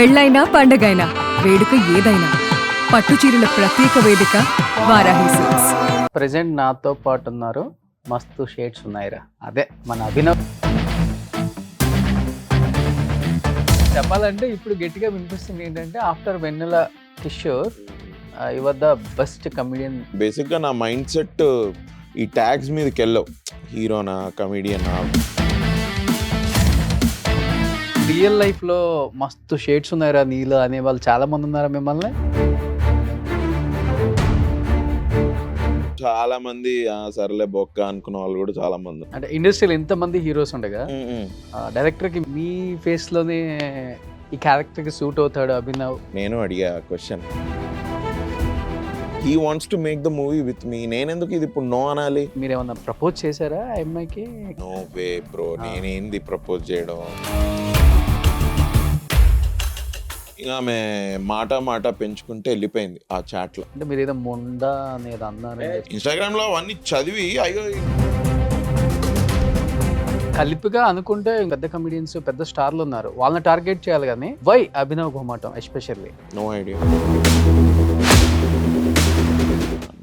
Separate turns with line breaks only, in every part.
పెళ్ళైనా పండగైనా వేడుక ఏదైనా పట్టు చీరల ప్రత్యేక వేదిక వారాహి సిల్క్స్.
ప్రెసెంట్ నాతో పాటు ఉన్నారు, మస్తు షేడ్స్ ఉన్నాయిరా. అదే మన అభినవ్. చెప్పాలంటే ఇప్పుడు గట్టిగా వినిపిస్తుంది ఏంటంటే after Vennela Kishore your the best comedian.
బేసిక్గా నా మైండ్ సెట్ ఈ ట్యాగ్స్ మీదకి వెళ్ళవు, హీరోనా కమెడియనా.
రియల్ లైఫ్ లో మస్తు షేడ్స్ ఉన్నాయిరా నీలో అనే వాళ్ళు చాలా మంది ఉన్నారా మిమ్మల్ని?
చాలా మంది సర్లే బొక్క అనుకున్న వాళ్ళు కూడా చాలా మంది.
అంటే ఇండస్ట్రీలో ఎంత మంది హీరోస్ ఉండగా డైరెక్టర్ కి మీ ఫేస్ లోనే ఈ క్యారెక్టర్ కి సూట్ అవుతాడు అభినవ్.
నేను అడిగా question, he wants to make the movie with me, నేనెందుకు ఇది ఇప్పుడు నో అనాలి?
మీరు ఏమన్నా ప్రపోజ్ చేశారా ఆ అమ్మాయికి?
నో వే బ్రో, నేనేంది ప్రపోజ్ చేయడం. ఇక ఆమె మాట పెంచుకుంటే వెళ్ళిపోయింది ఆ చాట్ లో.
అంటే మీరు ఏదో మొండా అనేది అన్నారు
ఇన్స్టాగ్రామ్ లో అవన్నీ చదివి అయ్యో
కలిపిగా అనుకుంటే పెద్ద కమెడియన్స్ పెద్ద స్టార్లు ఉన్నారు, వాళ్ళని టార్గెట్ చేయాలి కానీ why Abhinav Gomatam especially?
No idea,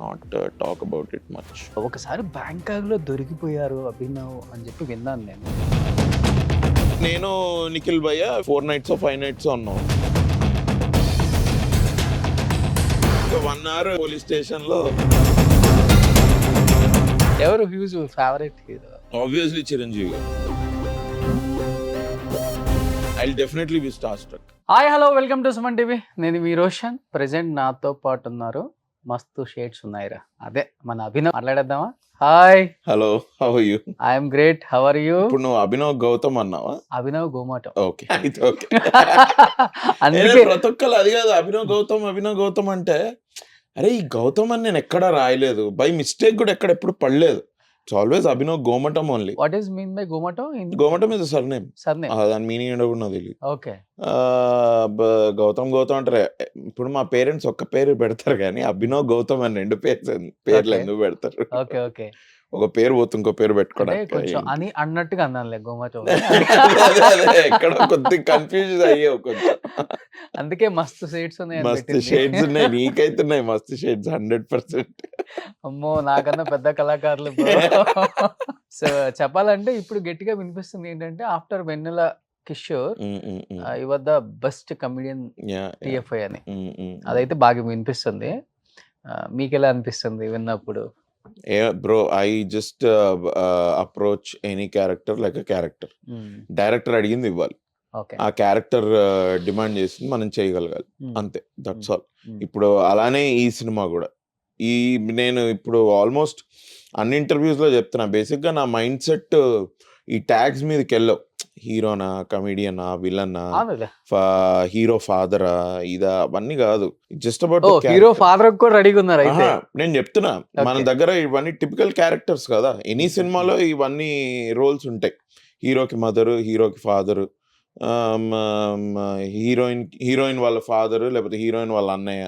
not talk about it much.
ఒకసారి బ్యాంకాక్ లో దొరికిపోయారు అభినవ్ అని చెప్పి విన్నాను నేను.
నేను నిఖిల్ భయ్య 4 nights 5 nights ఉన్నాం. 1 hour పోలీస్ స్టేషన్ లో.
ఎవరు huge favourite hero?
Obviously Chiranjeevi garu. I will definitely be star struck.
Hi hello welcome to Suman TV. నేను మీ రోషన్. ప్రెసెంట్ నాతో పాటు ఉన్నారు, మస్తు షేడ్స్ ఉన్నాయిరా. అదే మన అభినవ్. మాట్లాడేద్దామా? Hi
hello, how are you?
I'm great, how are you?
ఇప్పుడు నువ్వు అభినవ్ గౌతమ్ అన్నావా?
అభినవ్ ఘోమటం.
ఓకే అయితే ఓకే.
అందుకే
ప్రతి ఒక్కరు అది కాదు, అభినవ్ గౌతమ్ అంటే అరే ఈ గౌతమ్ అని నేను ఎక్కడా రాయలేదు, బై మిస్టేక్ కూడా ఎక్కడ ఎప్పుడు పడలేదు. It's always Abhinav Gomatam only.
What is mean by Gomatam?
Gomatam is surname.
Surname.
దాని మీనింగ్ ఏంటో కూడా నాకు తెలియదు.
ఓకే.
గౌతమ్ అంటారు. ఇప్పుడు మా పేరెంట్స్ ఒక్క పేరు పెడతారు కానీ అభినవ్ గౌతమ్ అని 2 పేర్లు ఎందుకు పెడతారు?
Okay okay.
ఒక పేరు పోతే ఇంకో పేరు
అంటే
పెట్టుకోవడానికి
కొంచెం అని అన్నట్టుగా అన్నానులే ఘోమటం.
ఎక్కడ కొద్దిగా కన్ఫ్యూజ్ అయ్యావు కొంచెం.
అందుకే మస్తు షేడ్స్ ఉన్నాయి.
మస్తు షేడ్స్ ఉన్నాయి, నీకైతున్నాయి మస్తు షేడ్స్ 100%.
అమ్మో నాకన్నా పెద్ద కళాకారులు. సో చెప్పాలంటే ఇప్పుడు గట్టిగా వినిపిస్తుంది ఏంటంటే after Vennela Kishore your the best comedian TFI అని. అదైతే బాగా వినిపిస్తుంది. మీకు ఎలా అనిపిస్తుంది విన్నప్పుడు?
Bro, I just approach any character like a character. Director అడిగింది ఇవ్వాలి, ఆ క్యారెక్టర్ డిమాండ్ చేసింది మనం చేయగలగాలి, అంతే. That's all. ఇప్పుడు అలానే ఈ సినిమా కూడా నేను ఇప్పుడు ఆల్మోస్ట్ అన్ని ఇంటర్వ్యూస్ లో చెప్తున్నా, బేసిక్ గా నా మైండ్ సెట్ ఈ ట్యాగ్స్ మీదకి వెళ్ళవు, హీరోనా కమెడియనా విలన్నా హీరో ఫాదరా ఇదా అవన్నీ కాదు. జస్ట్ అబౌట్
హీరో ఫాదర్ కూడా రెడీగా ఉన్నారు.
నేను చెప్తున్నా మన దగ్గర ఇవన్నీ టిపికల్ క్యారెక్టర్స్ కదా. ఎనీ సినిమాలో ఇవన్నీ రోల్స్ ఉంటాయి. హీరోకి మదరు, హీరోకి ఫాదరు, హీరోయిన్ వాళ్ళ ఫాదరు లేకపోతే హీరోయిన్ వాళ్ళ అన్నయ్య,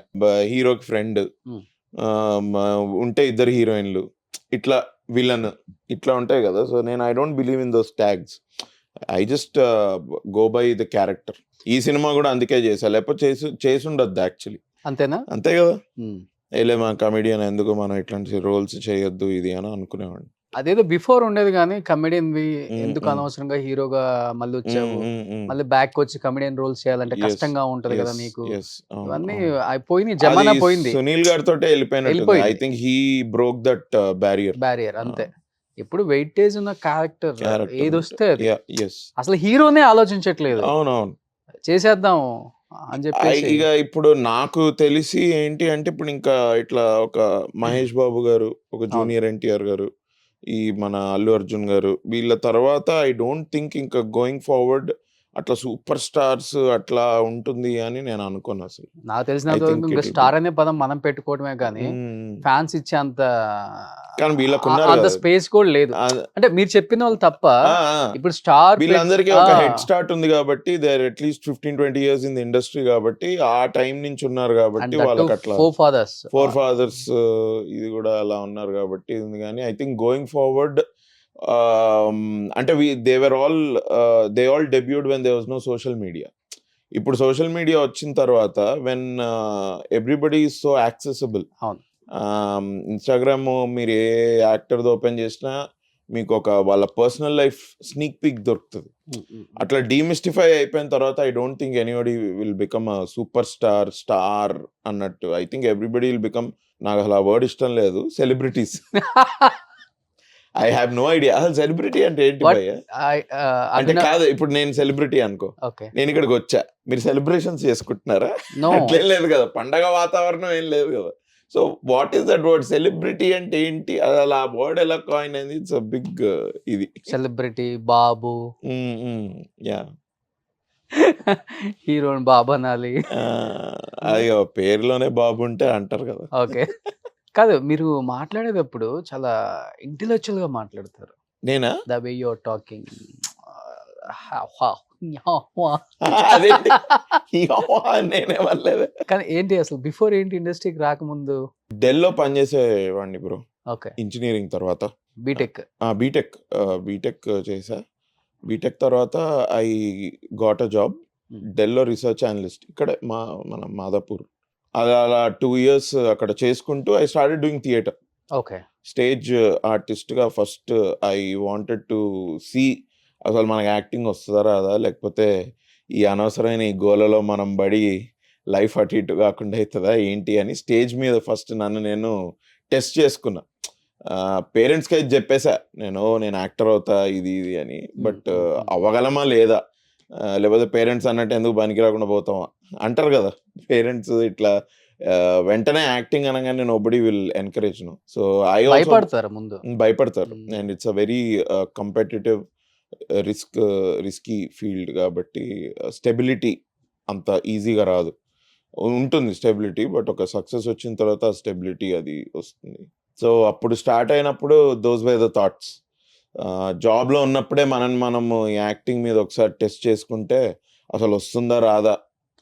హీరోకి ఫ్రెండ్ ఉంటే 2 హీరోయిన్లు, ఇట్లా విలన్, ఇట్లా ఉంటాయి కదా. సో నేను I don't believe in those tags. I just go by the character. ఈ సినిమా కూడా అందుకే చేసా, లేకపోతే చేసి ఉండద్దు యాక్చువల్లీ.
అంతేనా?
అంతే కదా. ఏలే మా కమెడియన్ ఎందుకు మనం ఇట్లాంటి రోల్స్ చేయొద్దు ఇది అని అనుకునేవాడిని.
అదేదో బిఫోర్ ఉండేది కానీ కమెడియన్ ఎందుకు అనవసరంగా హీరోగా మళ్ళీ వచ్చావు, మళ్ళీ బ్యాక్ వచ్చి కమెడియన్ రోల్స్ చేయాలంటే కష్టంగా ఉంటది కదా నీకు. ఇవన్నీ అయిపోయింది, జమానా పోయింది.
సునీల్ గారితో వెళ్ళిపోయినట్టు. I think he broke that barrier.
అంతే. ఇప్పుడు వెయిటేజ్ ఉన్న క్యారెక్టర్ ఏది వస్తే అది. అసలు హీరోనే ఆలోచించట్లేదు,
అవునవును
చేసేద్దాం అని చెప్పి.
ఇక ఇప్పుడు నాకు తెలిసి ఏంటి అంటే ఇప్పుడు ఇంకా ఇట్లా ఒక మహేష్ బాబు గారు, ఒక జూనియర్ ఎన్టీఆర్ గారు, ఈ మన అల్లు అర్జున్ గారు, వీళ్ళ తర్వాత ఐ డోంట్ థింక్ ఇంకా గోయింగ్ ఫార్వర్డ్ అట్లా సూపర్ స్టార్స్ అట్లా ఉంటుంది అని నేను అనుకోను అసలు.
నాకు తెలిసిన స్టార్ అనే పదం మనం పెట్టుకోవడమే కానీ ఫ్యాన్స్ ఇచ్చే అంత స్పేస్ కూడా లేదు. అంటే మీరు చెప్పిన వాళ్ళు తప్ప ఇప్పుడు స్టార్
వీళ్ళందరికీ ఒక హెడ్ స్టార్ట్ ఉంది కాబట్టి they are at least 15-20 years in the industry కాబట్టి ఆ టైం నుంచి ఉన్నారు కాబట్టి వాళ్ళకి అట్లా 4 fathers ఇది కూడా అలా ఉన్నారు కాబట్టి ఉంది. కానీ ఐ థింక్ గోయింగ్ ఫార్వర్డ్ అంటే they all debuted when there was no social media. ఇప్పుడు సోషల్ మీడియా వచ్చిన తర్వాత when everybody is so accessible.
అవును.
ఇన్స్టాగ్రామ్ మీరు ఏ యాక్టర్ది ఓపెన్ చేసినా మీకు ఒక వాళ్ళ పర్సనల్ లైఫ్ స్నీక్ పీక్ దొరుకుతుంది. అట్లా డీమిస్టిఫై అయిపోయిన తర్వాత I don't think anybody will become a superstar అన్నట్టు. I think everybody will become, నాకు అసలు ఆ వర్డ్ ఇష్టం లేదు, celebrities. I have no idea అసలు సెలబ్రిటీ అంటే ఏంటి భయ్య. అంటే కాదు, ఇప్పుడు నేను సెలబ్రిటీ అనుకో,
ఓకే.
నేను ఇక్కడికి వచ్చా, మీరు సెలబ్రేషన్స్ చేసుకుంటున్నారా?
నో.
అట్లేం లేదు కదా, పండగ వాతావరణం ఏం లేదు కదా. So what is that word celebrity అంటే ఏంటి, అసలు ఆ వర్డ్ ఎలా కాయిన్ అయింది? ఇట్స్ బిగ్ ఇది
సెలబ్రిటీ బాబు,
యా
హీరోని బాబు అనాలి.
అయ్యో పేరులోనే బాబు ఉంటే అంటారు కదా.
ఓకే. కాదు, మీరు మాట్లాడేటప్పుడు చాలా ఇంటెలెక్చువల్ గా మాట్లాడతారు.
నేనా?
The way you are talking.
అదేంటి నేనే వల్లేదు.
కానీ ఏంటి అసలు బిఫోర్ ఏంటి ఇండస్ట్రీకి రాకముందు?
డెల్లో పనిచేసేవాడిని బ్రో.
ఓకే.
ఇంజనీరింగ్ తర్వాత
బీటెక్.
బీటెక్ చేసా. బీటెక్ తర్వాత ఐ గాట్ అ జాబ్ డెల్లో రిసర్చ్ అనలిస్ట్, ఇక్కడే మన మాదాపూర్. అలా 2 years అక్కడ చేసుకుంటూ I started doing theatre.
Okay.
Stage ఆర్టిస్ట్గా first I wanted to see అసలు మనకి యాక్టింగ్ వస్తుందా రాదా, లేకపోతే ఈ అనవసరమైన ఈ గోలలో మనం బడి లైఫ్ అటు ఇటు కాకుండా అవుతుందా ఏంటి అని స్టేజ్ మీద ఫస్ట్ నన్ను నేను టెస్ట్ చేసుకున్నా. పేరెంట్స్కి అయితే చెప్పేసా నేను యాక్టర్ అవుతా ఇది అని, బట్ అవ్వగలమా లేదా, లేకపోతే పేరెంట్స్ అన్నట్టు ఎందుకు పనికి రాకుండా పోతామా అంటారు కదా పేరెంట్స్. ఇట్లా వెంటనే యాక్టింగ్ అనగానే nobody will encourage. No. So I
భయపడతారు ముందు.
భయపడతారు. And it's a very competitive risky field కాబట్టి స్టెబిలిటీ అంత ఈజీగా రాదు. ఉంటుంది స్టెబిలిటీ, బట్ ఒక సక్సెస్ వచ్చిన తర్వాత ఆ స్టెబిలిటీ అది వస్తుంది. సో అప్పుడు స్టార్ట్ అయినప్పుడు దోస్ వే ద థాట్స్. జాబ్లో ఉన్నప్పుడే మనము యాక్టింగ్ మీద ఒకసారి టెస్ట్ చేసుకుంటే అసలు వస్తుందా రాదా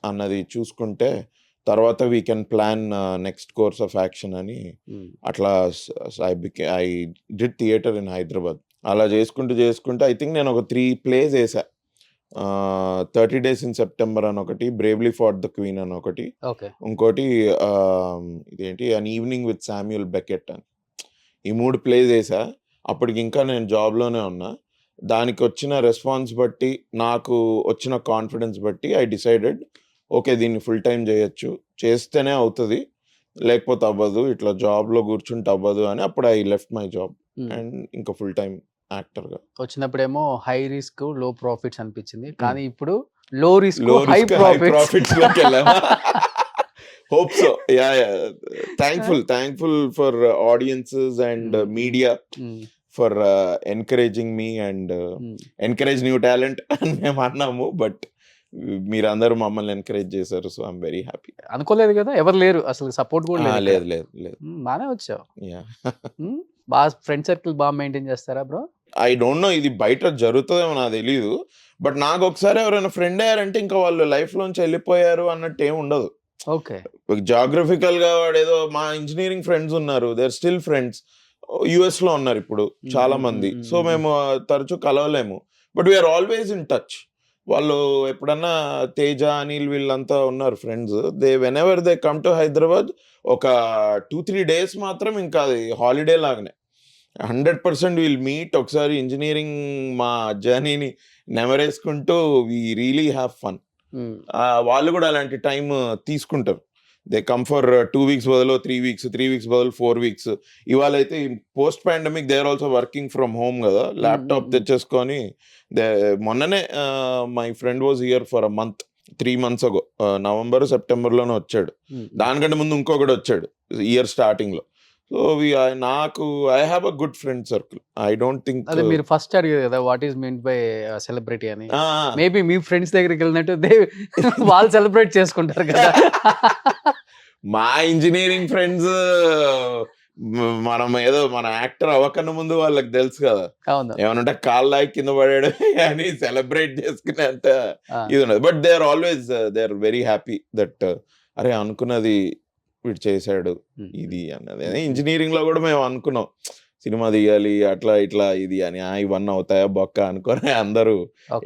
అన్నది చూసుకుంటే తర్వాత we can plan next course of action అని. అట్లా I did theatre in Hyderabad. అలా చేసుకుంటూ ఐ థింక్ నేను ఒక 3 plays వేసా. 30 Days in September అని ఒకటి, బ్రేవ్లీ ఫాట్ ద క్వీన్ అని ఒకటి, ఇంకోటి ఇదేంటి అన్ ఈవినింగ్ విత్ శామ్యూల్ బెకెట్ అని. ఈ 3 plays వేసా. అప్పటికి ఇంకా నేను జాబ్లోనే ఉన్నా. దానికి వచ్చిన రెస్పాన్స్ బట్టి, నాకు వచ్చిన కాన్ఫిడెన్స్ బట్టి ఐ డిసైడెడ్ ఓకే దీన్ని ఫుల్ టైం చేయొచ్చు, చేస్తేనే అవుతుంది లేకపోతే అవ్వదు, ఇట్లా జాబ్లో కూర్చుంటే అవ్వదు అని. అప్పుడు I left my job and ఇంకా ఫుల్ టైం యాక్టర్గా.
వచ్చినప్పుడేమో హై రిస్క్ లో ప్రాఫిట్స్ అనిపించింది, కానీ ఇప్పుడు లో రిస్క్ హై
ప్రాఫిట్స్ లోకి వెళ్ళాము. Hope so. Yeah thankful for audiences and media for encouraging me and encourage new talent అని మేము అన్నాము, బట్ మీరందరూ మమ్మల్ని ఎంకరేజ్ చేశారు. So I'm very happy.
అనుకోలేదు కదా, ఎవరు లేరు అసలు, సపోర్ట్ కూడా
లేదు.
బాగానే వచ్చావు. బాగా ఫ్రెండ్ సర్కిల్ బాగా మెయింటైన్ చేస్తారా బ్రో?
ఐ డోంట్ నో, ఇది బయట జరుగుతుందేమో నాకు తెలియదు, బట్ నాకు ఒకసారి ఎవరైనా ఫ్రెండ్ అయ్యారంటే ఇంకా వాళ్ళు లైఫ్లోంచి వెళ్ళిపోయారు అన్నట్టు ఏమి ఉండదు.
ఓకే.
జాగ్రఫికల్గా వాడేదో, మా ఇంజనీరింగ్ ఫ్రెండ్స్ ఉన్నారు, దే ఆర్ స్టిల్ ఫ్రెండ్స్. యుఎస్లో ఉన్నారు ఇప్పుడు చాలా మంది. సో మేము తరచూ కలవలేము, but we're always in touch. వాళ్ళు ఎప్పుడన్నా తేజ, అనిల్ వీళ్ళంతా ఉన్నారు friends. Whenever they come to Hyderabad ఒక 2-3 days మాత్రం ఇంకా అది హాలిడే లాగానే 100% విల్ మీట్. ఒకసారి ఇంజనీరింగ్ మా జర్నీని నెమరేసుకుంటూ వీ రియలీ హ్యావ్ ఫన్. వాళ్ళు కూడా అలాంటి టైం తీసుకుంటారు. దే కమ్ ఫర్ 2 weeks బదులు 3 weeks, 3 weeks బదులు 4 weeks. ఇవాళ అయితే post pandemic they are also working from home కదా, ల్యాప్టాప్ తెచ్చేసుకొని. మొన్ననే my friend was here for a month 3 months ago. November సెప్టెంబర్లోనే వచ్చాడు. దానికంటే ముందు ఇంకొకటి వచ్చాడు ఇయర్ స్టార్టింగ్లో. So I have a good friend circle. I don't think.
అదే మీరు ఫస్ట్ అడిగారు కదా what is mean by celebrity అని. మేబీ మీ ఫ్రెండ్స్ దగ్గరికి వెళ్ళినట్టు వాళ్ళు సెలబ్రేట్ చేసుకుంటారు కదా.
మా ఇంజనీరింగ్ ఫ్రెండ్స్ మనం ఏదో మన యాక్టర్ అవ్వకన్నా ముందు వాళ్ళకి తెలుసు కదా, ఏమనంటే కాళ్ళ కింద పడాడు అని సెలబ్రేట్ చేసుకునేంత ఇది ఉన్నది. But they are always they are very happy that అరే అనుకున్నది వీడు చేశాడు ఇది అన్నది. ఇంజనీరింగ్ లో కూడా మేము అనుకున్నాం సినిమా తీయాలి అట్లా ఇట్లా ఇది అని. ఇవన్నీ అవుతాయా బొక్క అనుకొని అందరూ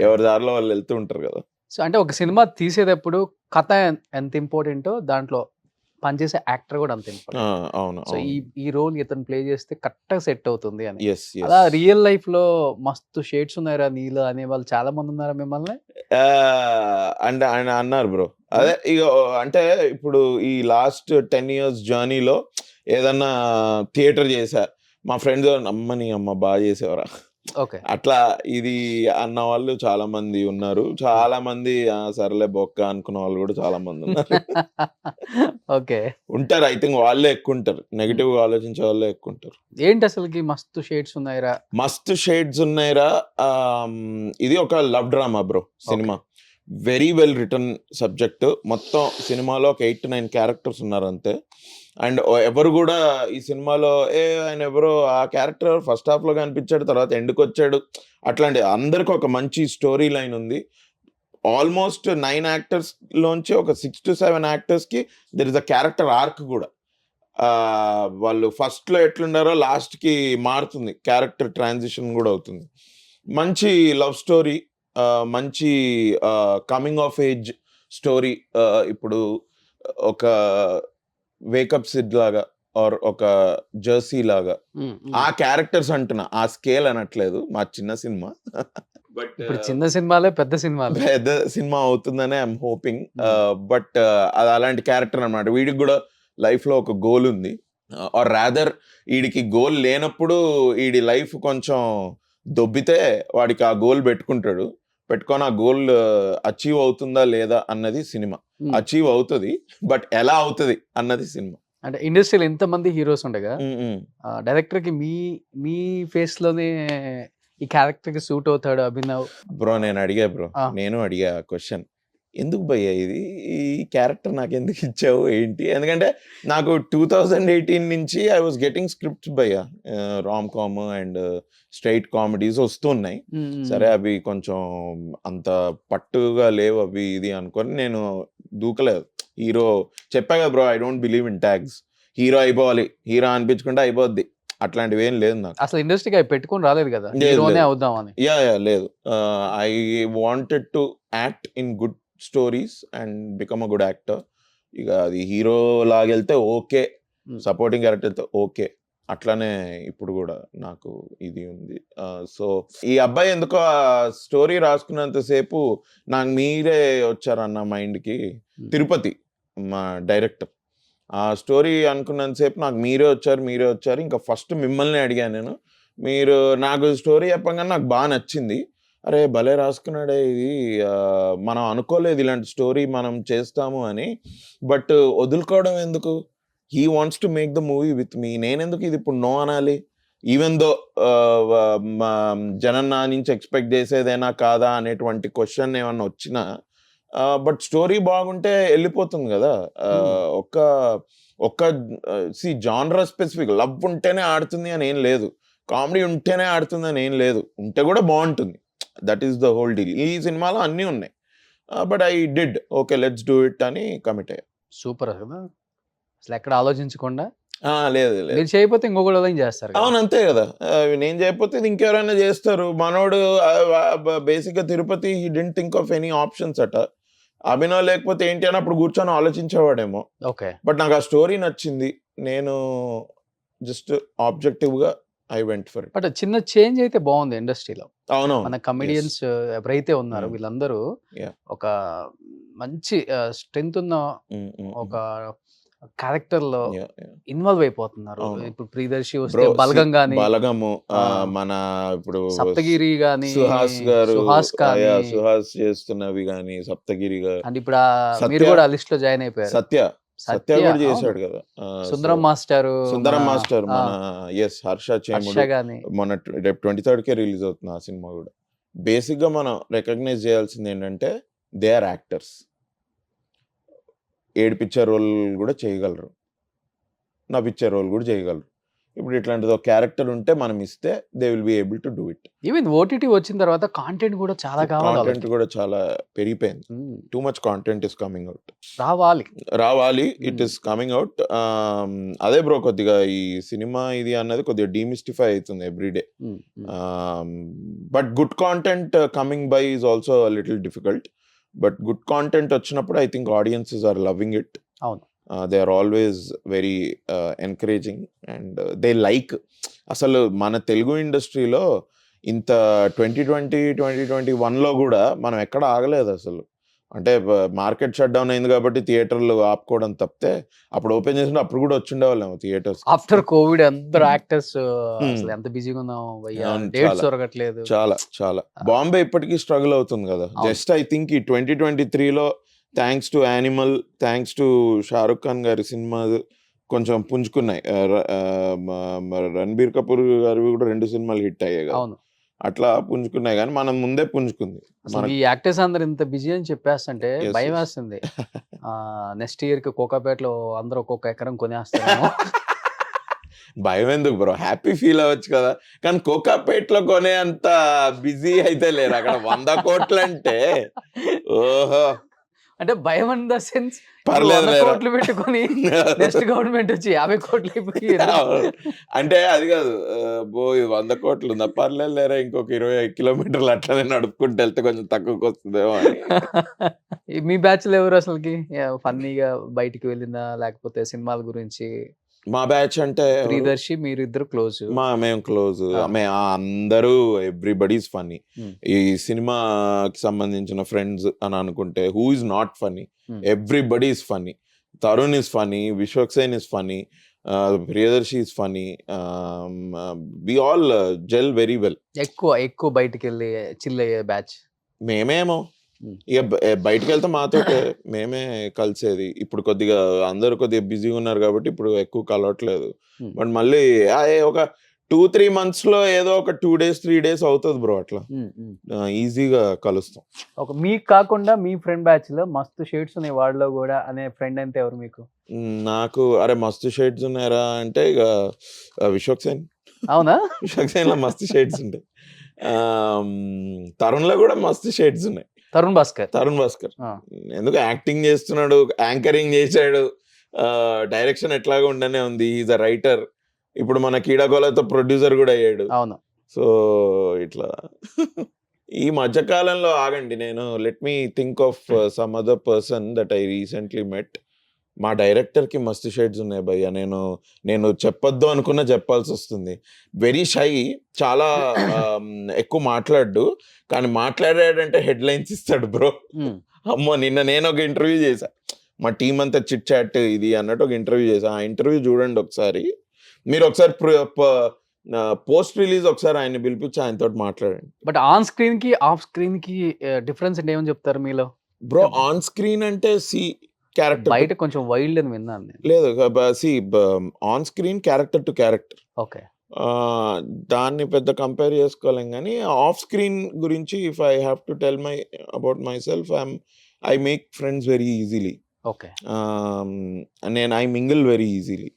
ఎవరి దారిలో వాళ్ళు వెళ్తూ ఉంటారు కదా.
సో అంటే ఒక సినిమా తీసేటప్పుడు కథ ఎంత ఇంపార్టెంటో దాంట్లో పనిచేసే యాక్టర్ కూడా అంత ఇంపార్టెంట్.
అవును
సో ఈ రోల్ ఇతను ప్లే చేస్తే కరెక్ట్‌గా సెట్ అవుతుంది అని.
ఎస్
అలా రియల్ లైఫ్‌లో మస్తు షేడ్స్ ఉన్నాయిరా నీలో అనేవాళ్ళు చాలా మంది ఉన్నారా మిమ్మల్ని?
అంటే ఆయన అన్నారు బ్రో. అదే ఇక అంటే ఇప్పుడు ఈ లాస్ట్ 10 years జర్నీలో ఏదన్నా థియేటర్ చేశా, మా ఫ్రెండ్స్ అమ్మని అమ్మ బాగా చేసేవరా
ఓకే.
అట్లా ఇది అన్న వాళ్ళు చాలా మంది ఉన్నారు. చాలా మంది సర్లే బొక్క అనుకున్న వాళ్ళు కూడా చాలా మంది ఉన్నారు.
ఓకే.
ఉంటారు. ఐ థింక్ వాళ్ళే ఎక్కువ ఉంటారు. నెగెటివ్ ఆలోచించే వాళ్ళే ఎక్కువ ఉంటారు.
ఏంటి అసలుకి మస్తు షేడ్స్ ఉన్నాయిరా?
మస్తు షేడ్స్ ఉన్నాయిరా ఇది ఒక love drama bro cinema. Very well return subject. మొత్తం సినిమాలో ఒక 8 to 9 క్యారెక్టర్స్ ఉన్నారు అంతే. అండ్ ఎవరు కూడా ఈ సినిమాలో ఆయన ఎవరో ఆ క్యారెక్టర్ ఫస్ట్ హాఫ్ లో కనిపించాడు, తర్వాత ఎండ్కి వచ్చాడు, అట్లాంటి అందరికి ఒక మంచి స్టోరీ లైన్ ఉంది. ఆల్మోస్ట్ 9 యాక్టర్స్ లోంచి ఒక 6 to 7 యాక్టర్స్ కి there is a character arc కూడా. వాళ్ళు ఫస్ట్ లో ఎట్లుండారో లాస్ట్ కి మారుతుంది, క్యారెక్టర్ ట్రాన్సిషన్ కూడా అవుతుంది. మంచి లవ్ స్టోరీ, మంచి కమింగ్ ఆఫ్ ఏజ్ స్టోరీ. ఇప్పుడు ఒక వేకప్ సిడ్ లాగా ఆర్ ఒక జెర్సీ లాగా ఆ క్యారెక్టర్స్ అంటున్నా, ఆ స్కేల్ అనట్లేదు. మా చిన్న సినిమా బట్
ఇప్పుడు చిన్న సినిమాలే పెద్ద సినిమాలు.
పెద్ద సినిమా అవుతుందనే ఐఎమ్ హోపింగ్. బట్ అది అలాంటి క్యారెక్టర్ అన్నమాట. వీడికి కూడా లైఫ్ లో ఒక గోల్ ఉంది, ఆర్ రాదర్ వీడికి గోల్ లేనప్పుడు వీడి లైఫ్ కొంచెం దొబ్బితే వాడికి ఆ గోల్ పెట్టుకుంటాడు. పెట్టుకొని ఆ గోల్ అచీవ్ అవుతుందా లేదా అన్నది సినిమా. అచీవ్ అవుతుంది, బట్ ఎలా అవుతుంది అన్నది సినిమా.
అంటే ఇండస్ట్రీలో ఎంతమంది హీరోస్ ఉండగా డైరెక్టర్ కి మీ ఫేస్ లోనే ఈ క్యారెక్టర్ కి సూట్ అవుతాడు అభినవ్
బ్రో? నేను అడిగా క్వశ్చన్, ఎందుకు భయ్యా ఇది ఈ క్యారెక్టర్ నాకు ఎందుకు ఇచ్చావు ఏంటి? ఎందుకంటే నాకు 2018 నుంచి ఐ వాజ్ గెటింగ్ స్క్రిప్ట్స్ భయ్యా, rom com and straight comedies వస్తున్నాయి. సరే అవి కొంచెం అంత పట్టుగా లేవు అవి ఇది అనుకొని నేను దూకలేదు. హీరో చెప్పా కదా bro, I don't believe in tags. Hero అయిపోవాలి, హీరో అనిపించుకుంటే అయిపోద్ది, అట్లాంటివి ఏం లేదు నాకు.
అసలు ఇండస్ట్రీకి అవి పెట్టుకొని రాలేదు కదా, హీరోనే అవుదామని.
లేదు. I wanted to act in good stories and become a good actor. ఇక అది హీరో లాగెళ్తే ఓకే, సపోర్టింగ్ క్యారెక్టర్ వెళ్తే ఓకే, అట్లానే ఇప్పుడు కూడా నాకు ఇది ఉంది. సో ఈ అబ్బాయి ఎందుకో ఆ స్టోరీ రాసుకున్నంతసేపు నాకు మీరే వచ్చారన్న మైండ్కి. తిరుపతి మా డైరెక్టర్, ఆ స్టోరీ అనుకున్నంతసేపు నాకు మీరే వచ్చారు. ఇంకా ఫస్ట్ మిమ్మల్ని అడిగాను నేను. మీరు నాకు స్టోరీ చెప్పగానే నాకు బాగా నచ్చింది. అరే భలే రాసుకున్నాడే ఇది, మనం అనుకోలేదు ఇలాంటి స్టోరీ మనం చేస్తాము అని. బట్ వదులుకోవడం ఎందుకు? He wants to make the movie with me. నేనెందుకు ఇది ఇప్పుడు నో అనాలి? ఈవెన్ దో జనన్న నుంచి ఎక్స్పెక్ట్ చేసేదేనా కాదా అనేటువంటి క్వశ్చన్ ఏమన్నా వచ్చినా, బట్ స్టోరీ బాగుంటే వెళ్ళిపోతుంది కదా. ఒక్క జానర్ స్పెసిఫిక్ లవ్ ఉంటేనే ఆడుతుంది అని ఏం లేదు, కామెడీ ఉంటేనే ఆడుతుంది అని ఏం లేదు, ఉంటే కూడా బాగుంటుంది. That is the whole deal. ఈ సినిమాలో అన్నీ ఉన్నాయి. But I did okay, let's do it అని కమిట్ అయ్యా.
సూపర్ కదా, అసలు ఎక్కడ ఆలోచించకుండా.
లేదు
మీరు చేయకపోతే ఇంకొకటి ఏం చేస్తారు.
అవును అంతే కదా, నేను చేయకపోతే ఇది ఇంకెవరైనా చేస్తారు. మనోడు బేసిక్గా Tirupati he didn't think of any options అట. అభినవ్ లేకపోతే ఏంటి అని అప్పుడు కూర్చొని ఆలోచించేవాడేమో.
ఓకే.
బట్ నాకు ఆ స్టోరీ నచ్చింది, నేను జస్ట్ ఆబ్జెక్టివ్ గా I went for it.
But చిన్న చేంజ్ అయితే బాగుంది ఇండస్ట్రీలో.
అవును,
మన కమెడియన్స్ ఎవరైతే ఉన్నారో వీళ్ళందరూ ఒక మంచి స్ట్రెంగ్త్ ఉన్న ఒక క్యారెక్టర్ లో ఇన్వాల్వ్ అయిపోతున్నారు. ఇప్పుడు ప్రియదర్శి వస్తే బలగం గాని,
బలగము మన ఇప్పుడు
సప్తగిరి గాని,
సుహాస్ చేస్తున్నవి గాని, సప్తగిరి గారు.
అండ్ ఇప్పుడు మీరు కూడా లిస్ట్ లో జాయిన్ అయిపోయారు.
సత్య కూడా చేశాడు కదా,
సుందరం మాస్టర్
మన హర్ష చేముడు మన రేపు 23rd కే రిలీజ్ అవుతుంది ఆ సినిమా కూడా. బేసిక్ గా మనం రికగ్నైజ్ చేయాల్సింది ఏంటంటే దే ఆర్ యాక్టర్స్. ఏడిపించే రోల్ కూడా చేయగలరు, నవ్విచ్చే రోల్ కూడా చేయగలరు. ఇప్పుడు ఇట్లాంటిది ఒక క్యారెక్టర్ ఉంటే మనం ఇస్తే they will be able to do it.
Even OTT వచ్చిన తర్వాత కాంటెంట్ కూడా చాలా కావాలి,
కాంటెంట్ కూడా చాలా పెరిగిపోయింది. Too much content is coming out.
రావాలి,
ఇట్ ఈస్ కమింగ్ అవుట్. అదే బ్రో, కొద్దిగా ఈ సినిమా ఇది అన్నది కొద్దిగా డీమిస్టిఫై అవుతుంది everyday. But good content coming by is also little difficult. But good content వచ్చినప్పుడు I think audiences are loving it.
అవును.
They are always very encouraging and they like. అసలు మన తెలుగు ఇండస్ట్రీలో ఇంత 2020-2021లో కూడా మనం ఎక్కడ ఆగలేదు అసలు. అంటే మార్కెట్ షట్ డౌన్ అయింది కాబట్టి థియేటర్లు ఆపుకోవడం తప్పితే అప్పుడు ఓపెన్ చేసినప్పుడు అప్పుడు కూడా వచ్చిండేవాళ్ళేమో థియేటర్స్.
ఆఫ్టర్ కోవిడ్ అందరు యాక్టర్స్ అసలు ఎంత బిజీగా ఉన్నాం భయ్యా,
అవును,
డేట్స్
చాలా.
దొరకట్లేదు.
చాలా బాంబే ఇప్పటికీ స్ట్రగుల్ అవుతుంది కదా.
అవును.
జస్ట్ ఐ థింక్ ఈ 2023లో thanks to Animal, thanks to Shahrukh Khan గారి సినిమా కొంచెం పుంజుకున్నాయి. రణబీర్ కపూర్ గారివి కూడా 2 సినిమాలు హిట్ అయ్యాయి కదా.
అవును.
అట్లా పుంజుకున్నాయి కానీ మనం ముందే పుంజుకుంది.
అసలు ఈ యాక్టర్స్ అందరు ఇంత బిజీ అని చెప్పేస్తుంటే
Yes,
భయం
yes.
వేస్తుంది. నెక్స్ట్ ఇయర్ కి కోకాపేటలో అందరూ ఒక్కొక్క ఎకరం కొనేస్తారేమో.
భయం ఎందుకు బ్రో, హ్యాపీ ఫీల్ అవ్వచ్చు కదా. కానీ కోకాపేటలో కొనే అంత బిజీ అయితే లేరు అక్కడ. 100 కోట్లు అంటే ఓహో
అంటే భయం ఇన్ ద సెన్స్
పర్లేదు లేరా.
కోట్లు పెట్టుకొని నెక్స్ట్ గవర్నమెంట్ వచ్చి 50 కోట్లు అయిపోయి
అంటే అది కాదు, బో 100 కోట్లు ఉందా, పర్లేదు లేరా, ఇంకొక 25 కిలోమీటర్లు అట్లనే నడుపుకుంటూ వెళ్తే కొంచెం తక్కువకి వస్తుందేమో అని.
మీ బ్యాచ్ లో ఎవరు అసలుకి ఫన్నీగా బయటికి వెళ్ళిందా, లేకపోతే సినిమాల గురించి?
మా బ్యాచ్ అంటే
ప్రియదర్శి మీరు ఇద్దరు క్లోజ్.
మేము క్లోజ్. అందరూ ఎవ్రీబడీస్ ఫన్నీ. ఈ సినిమాకి సంబంధించిన ఫ్రెండ్స్ అని అనుకుంటే who is not funny? Everybody is funny. Tarun is funny, Vishwaksen is funny, Priyadarshi is funny. We all gel very well.
ఎక్కువ బయటికి వెళ్ళి చిల్ అయ్యే బ్యాచ్
మేమేమో ఇక బయటకు వెళ్తే మాతో మేమే కలిసేది. ఇప్పుడు కొద్దిగా అందరూ కొద్దిగా బిజీగా ఉన్నారు కాబట్టి ఇప్పుడు ఎక్కువ కలవట్లేదు. బట్ మళ్ళీ ఒక 2-3 months లో ఏదో ఒక 2 days 3 days అవుతుంది బ్రో. అట్లా ఈజీగా కలుస్తాం.
మీకు కాకుండా మీ ఫ్రెండ్ బ్యాచ్ లో మస్తు షేడ్స్ ఉన్నాయి వాళ్ళలో కూడా అనే ఫ్రెండ్ అంటే ఎవరు మీకు?
నాకు అరే మస్తు షేడ్స్ ఉన్నాయరా అంటే ఇక విశ్వక్సేన్.
అవునా?
విశ్వక్సేన్ లో మస్తు షేడ్స్ ఉంటాయి. తరుణ్ లో కూడా మస్తు షేడ్స్ ఉన్నాయి.
తరుణ్ భాస్కర్
ఎందుకు యాక్టింగ్ చేస్తున్నాడు, యాంకరింగ్ చేశాడు, డైరెక్షన్ ఎట్లాగా ఉండనే ఉంది. Is a writer. ఇప్పుడు మన కీడాకోలతో ప్రొడ్యూసర్ కూడా అయ్యాడు.
అవును.
సో ఇట్లా ఈ మధ్యకాలంలో ఆగండి, నేను let me think of some other person that I recently met. మా డైరెక్టర్కి మస్తు షేడ్స్ ఉన్నాయి భయ్య. నేను చెప్పొద్దు అనుకున్నా చెప్పాల్సి వస్తుంది. వెరీ షై, చాలా ఎక్కువ మాట్లాడు. కానీ మాట్లాడాడంటే హెడ్ లైన్స్ ఇస్తాడు బ్రో. అమ్మో, నిన్న నేను ఒక ఇంటర్వ్యూ చేశా, మా టీం అంతా చిట్ చాట్ ఇది అన్నట్టు ఒక ఇంటర్వ్యూ చేశా. ఆ ఇంటర్వ్యూ చూడండి ఒకసారి. మీరు ఒకసారి పోస్ట్ రిలీజ్ ఒకసారి ఆయన పిలిపించి ఆయనతో మాట్లాడండి.
బట్ ఆన్ స్క్రీన్ కి ఆఫ్ స్క్రీన్ కి డిఫరెన్స్ అంటే ఏమని చెప్తారు మీలో?
బ్రో ఆన్ స్క్రీన్ అంటే క్యారెక్టర్,
బయట కొంచెం వైల్డ్ అని విన్నాను నేను.
లేదు, on screen character to character.
Okay,
దాన్ని పెద్ద కంపేర్ చేసుకోలేం. కానీ ఆఫ్ స్క్రీన్ గురించి if I have to tell about my self, I make friends very easily.
Okay,
I mingle very easily.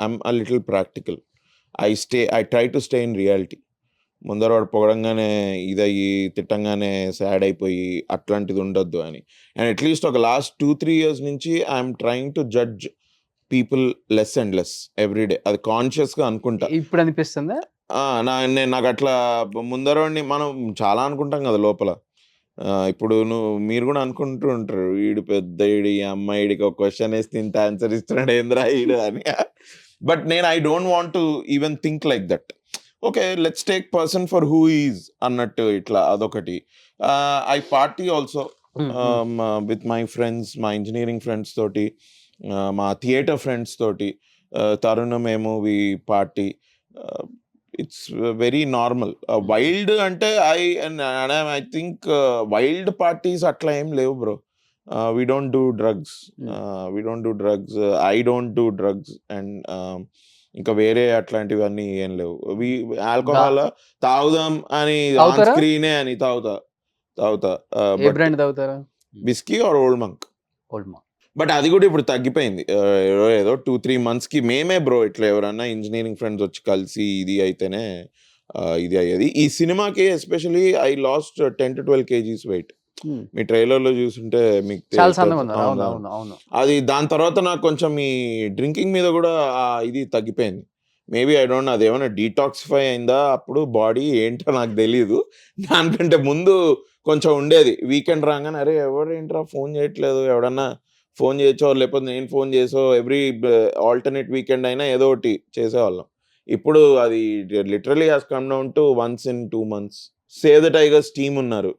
I'm a little practical. I try to stay in reality. ముందర వాడు పొగడంగానే ఇదయ్యి తిట్టంగానే sad అయిపోయి అట్లాంటిది ఉండొద్దు అని. And at least ఒక last 2-3 years నుంచి I'm trying to judge people less and less everyday. అది కాన్షియస్గా అనుకుంటా.
ఇప్పుడు అనిపిస్తుందా?
నాకు అట్లా ముందరవాడిని మనం చాలా అనుకుంటాం కదా లోపల. ఇప్పుడు మీరు కూడా అనుకుంటూ ఉంటారు, వీడు పెద్ద ఈడు, ఈ అమ్మాయిడికి ఒక క్వశ్చన్ వేస్తే ఇంత ఆన్సర్ ఇస్తున్నాడు ఏంద్రా ఈడు అని. But I don't want to even think like that. Okay, let's take person for who is అన్నట్టు ఇట్లా అదొకటి. I party also with my friends, మా ఇంజనీరింగ్ ఫ్రెండ్స్ తోటి, మా థియేటర్ ఫ్రెండ్స్ తోటి. తరుణ్ మేము we party. It's very normal. Wild అంటే I think wild parties అట్లా ఏం లేవు bro. We don't do drugs. I don't do drugs. And ఇంకా వేరే అట్లాంటివన్నీ ఏం లేవు. ఆల్కహాల్ తాగుదాం అని ఆన్ స్క్రీనే అని తాగుతా. Whisky or Old Monk. But అది కూడా ఇప్పుడు తగ్గిపోయింది. ఏదో 2-3 monthsకి మేమే బ్రో ఇట్లా ఎవరన్నా ఇంజనీరింగ్ ఫ్రెండ్స్ వచ్చి కలిసి ఇది అయితేనే ఇది అయ్యేది. ఈ సినిమాకి especially I lost 10-12 kgs weight. మీ ట్రైలర్లో చూస్తుంటే మీకు అది. దాని తర్వాత నాకు కొంచెం ఈ డ్రింకింగ్ మీద కూడా ఇది తగ్గిపోయింది. మేబీ ఐ డోంట్ నో అదేమన్నా డీటాక్సిఫై అయిందా అప్పుడు బాడీ ఏంటో నాకు తెలీదు. దానికంటే ముందు కొంచెం ఉండేది. వీకెండ్ రాగానే అరే ఎవరేంట్రా ఫోన్ చేయట్లేదు, ఎవడన్నా ఫోన్ చేయొచ్చో లేకపోతే నేను ఫోన్ చేసో ఎవ్రీ ఆల్టర్నేట్ వీకెండ్ అయినా ఏదో ఒకటి చేసేవాళ్ళం. ఇప్పుడు అది literally has come down to once in 2 months. Save the tigers team ఉన్నారు,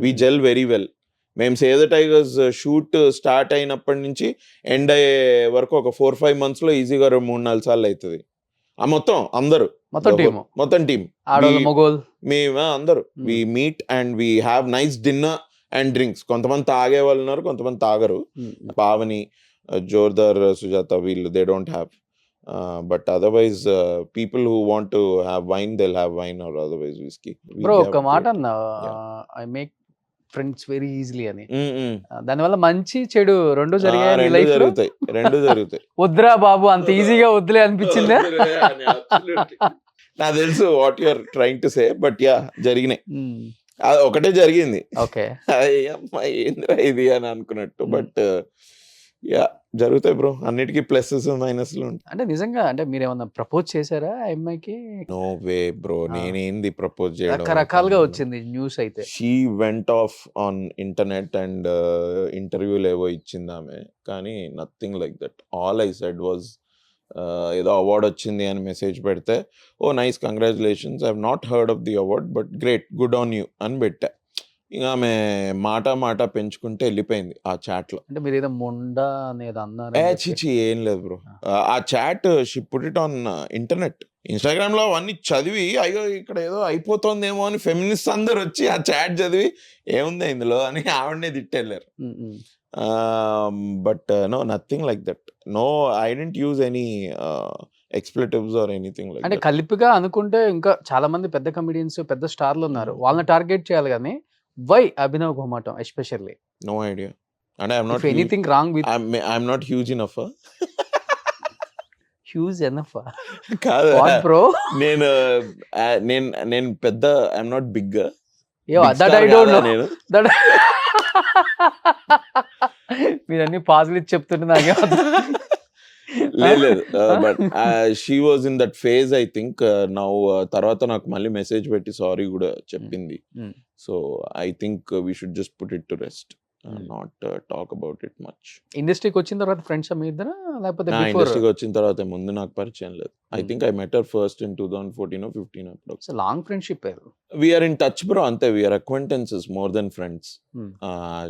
వి జెల్ వెరీ వెల్. మేము save the tigers shoot start అయినప్పటి నుంచి ఎండ్ అయ్యే వరకు ఒక 4-5 monthsలో ఈజీగా 3-4 సార్లు అవుతుంది. మొత్తం అందరూ మొత్తం టీమ్ మేము అందరూ we meet and we have nice dinner and drinks. కొంతమంది తాగే వాళ్ళు ఉన్నారు, కొంతమంది తాగరు. పావని, జోర్దార్, సుజాత వీళ్ళు they don't have. But otherwise people who want to have wine they will have wine or otherwise whisky.
Bro ఒక మాట అన్నా, I make friends very easily అని. దానివల్ల మంచి చెడు రెండు
జరుగుతాయి.
వద్దురా బాబు అంత ఈజీగా వద్దులే అనిపించిందా?
నాకు తెలుసు what you are trying to say, but yeah జరిగినాయి. అది ఒకటే జరిగింది,
ఓకే
ఏంద్రా ఇది అని అనుకున్నట్టు. బట్ యా జరుగుతాయి బ్రో, అన్నిటికీ ప్లసెస్ మైనస్లు ఉంటాయి.
అంటే నిజంగా అంటే మీరు ఏమన్నా ప్రపోజ్ చేశారా ఆ అమ్మాయికి?
నో వే బ్రో, నేనేంది ప్రపోజ్ చేయడం.
రకరకాలుగా వచ్చింది న్యూస్ అయితే.
She went off on internet and ఇంటర్వ్యూలు ఏవో ఇచ్చింది ఆమె, కానీ nothing like that. All I said was ఏదో అవార్డ్ వచ్చింది అని మెసేజ్ పెడితే, oh nice congratulations, I have not heard of the award but great good on you అని పెట్టా. ఇంకా ఆమె మాట పెంచుకుంటే వెళ్ళిపోయింది ఆ చాట్లో.
అంటే మీరు ఏదో మొండా అనేది అన్నారు.
చిచి ఏం లేదు బ్రో, ఆ chat she put it on internet. Instagram లో అవన్నీ చదివి అయ్యో ఇక్కడ ఏదో అయిపోతుందేమో అని ఫెమినిస్ట్ అందరు వచ్చి ఆ చాట్ చదివి ఏముంది ఇందులో అని ఆవిడనే తిట్టెళ్ళారు. But no nothing like that. No, I don't use any expletives or anything like.
అంటే కలిపిగా అనుకుంటే ఇంకా చాలా మంది పెద్ద కమెడియన్స్, పెద్ద స్టార్లు ఉన్నారు, వాళ్ళని టార్గెట్ చేయాలి కానీ why Abhinav Ghomatam especially?
No idea. అంటే I am not
anything wrong with,
I am not huge enough.
Huge enough
కాదు
బ్రో,
నేను పెద్ద, I am not big.
That I don't know. That మీరు అన్ని పాజిటివ్ చెప్తుంటే నాకే
లేదు. But she was in that phase I think. Now తర్వాత నాకు మళ్ళీ మెసేజ్ పెట్టి సారీ కూడా చెప్పింది. So I think we should just put it to rest, not talk about it much.
ఇండస్ట్రీకి వచ్చిన తర్వాత ఫ్రెండ్స్ మీ ఇద్దరా లేకపోతే
ఇండస్ట్రీకి వచ్చిన తర్వాత ముందు నాకు పరిచయం లేదు. I think I met her first in 2014 or 15 అప్పుడు.
Long friendship.
We are in touch bro, అంతే. we are acquaintances more than friends.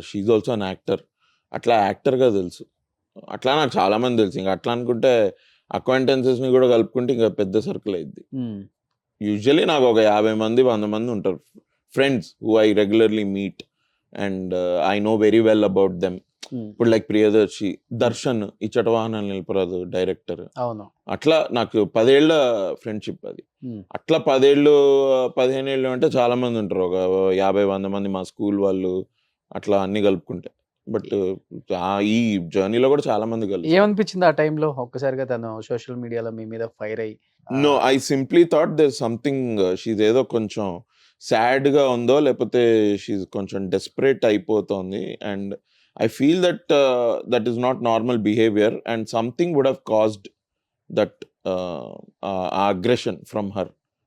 She's also an actor. అట్లా యాక్టర్ గా తెలుసు, అట్లా నాకు చాలా మంది తెలుసు. ఇంకా అట్లా అనుకుంటే అక్వైంటెన్సెస్ ని కూడా కలుపుకుంటే ఇంకా పెద్ద సర్కిల్ అయింది. యూజువల్లీ నాకు ఒక 50 మంది 100 మంది ఉంటారు friends who I regularly meet and I know very well about them. ఇప్పుడు లైక్ ప్రియదర్శి, దర్శన్, ఈ చటవాహనాలు నిలపరాదు డైరెక్టర్, అట్లా నాకు 10 ఏళ్ల ఫ్రెండ్షిప్ అది. అట్లా 10 ఏళ్ళు 15 ఏళ్ళు అంటే చాలా మంది ఉంటారు, ఒక 50-100 మంది మా స్కూల్ వాళ్ళు, అట్లా అన్ని కలుపుకుంటే. బట్ ఈ జర్నీలో కూడా చాలా మంది కలిసి.
ఏమనిపించింది ఆ టైంలో ఒక్కసారిగా తను సోషల్ మీడియాలో మీ మీద ఫైర్ అయ్యి?
No, I simply thought there something, she's ఏదో కొంచెం సాడ్ గా ఉందో లేకపోతే షీజ్ కొంచెం డెస్పరేట్ అయిపోతుంది. And I feel that that is not normal behavior and something would have caused that aggression from her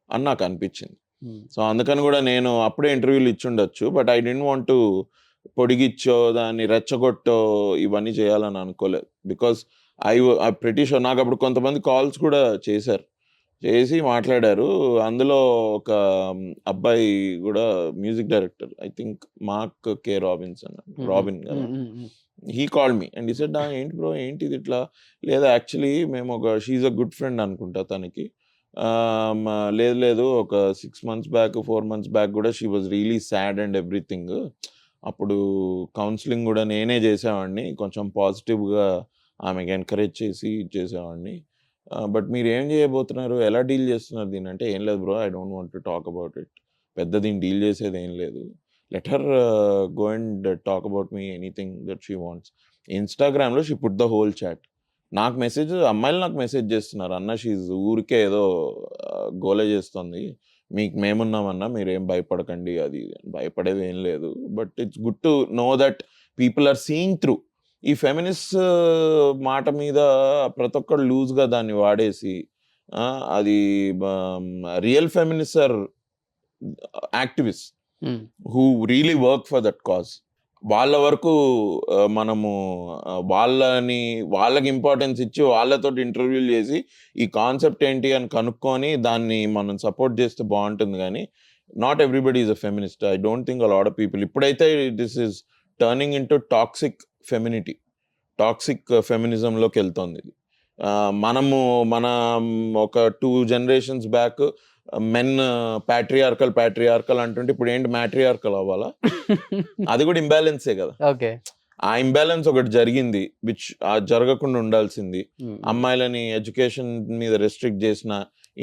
అని నాకు అనిపించింది. సో అందుకని కూడా నేను అప్పుడే ఇంటర్వ్యూలు ఇచ్చుండొచ్చు, but I don't want to పొడిగిచ్చో దాన్ని రెచ్చగొట్టో ఇవన్నీ చేయాలని అనుకోలేదు. బికాస్ ఐ ప్రిటీ షూర్ నాకు అప్పుడు కొంతమంది కాల్స్ కూడా చేసి మాట్లాడారు. అందులో ఒక అబ్బాయి కూడా music director, I think Mark K Robin కదా, he called me and he said ఏంటి బ్రో ఏంటి ఇది ఇట్లా. లేదా యాక్చువల్లీ మేము ఒక షీఈ్ అ గుడ్ ఫ్రెండ్ అనుకుంటా తనకి. లేదు ఒక 6 months బ్యాక్ 4 months బ్యాక్ కూడా she was really sad and everything. అప్పుడు కౌన్సిలింగ్ కూడా నేనే చేసేవాడిని, కొంచెం పాజిటివ్గా ఆమెకి ఎంకరేజ్ చేసి చేసేవాడిని. బట్ మీరు ఏం చేయబోతున్నారు, ఎలా డీల్ చేస్తున్నారు దీన్ని అంటే, ఏం లేదు bro, I don't want to talk about it. పెద్ద దీన్ని డీల్ చేసేది ఏం లేదు. Let her go and talk about me anything that she wants. ఇన్స్టాగ్రామ్లో she put the whole chat. నాకు అమ్మాయిలు నాకు మెసేజ్ చేస్తున్నారు, అన్న షీజ్ ఊరికే ఏదో గోలే చేస్తుంది, మీకు మేమున్నామన్నా మీరేం భయపడకండి, అది భయపడేది ఏం లేదు. But it's good to know that people are seeing through. ఈ ఫెమినిస్ట్ మాట మీద ప్రతి ఒక్కరు లూజ్గా దాన్ని వాడేసి, అది real feminist or activist, who really work for that cause. వాళ్ళ వరకు మనము వాళ్ళకి ఇంపార్టెన్స్ ఇచ్చి వాళ్ళతో ఇంటర్వ్యూలు చేసి ఈ కాన్సెప్ట్ ఏంటి అని కనుక్కొని దాన్ని మనం సపోర్ట్ చేస్తే బాగుంటుంది. కానీ not everybody is a feminist. I don't think a lot of people ఇప్పుడైతే this is turning in to toxic femininity, toxic ఫెమినిజంలోకి వెళ్తుంది ఇది. మన ఒక 2 generations బ్యాక్ మెన్ ప్యాట్రియార్కల్ అంటుంటే ఇప్పుడు ఏంటి మ్యాట్రియార్కల్ అవ్వాలా? అది కూడా ఇంబ్యాలెన్సే కదా.
ఓకే,
ఆ ఇంబ్యాలెన్స్ ఒకటి జరిగింది విచ్ జరగకుండా ఉండాల్సింది. అమ్మాయిలని ఎడ్యుకేషన్ మీద రెస్ట్రిక్ట్ చేసిన,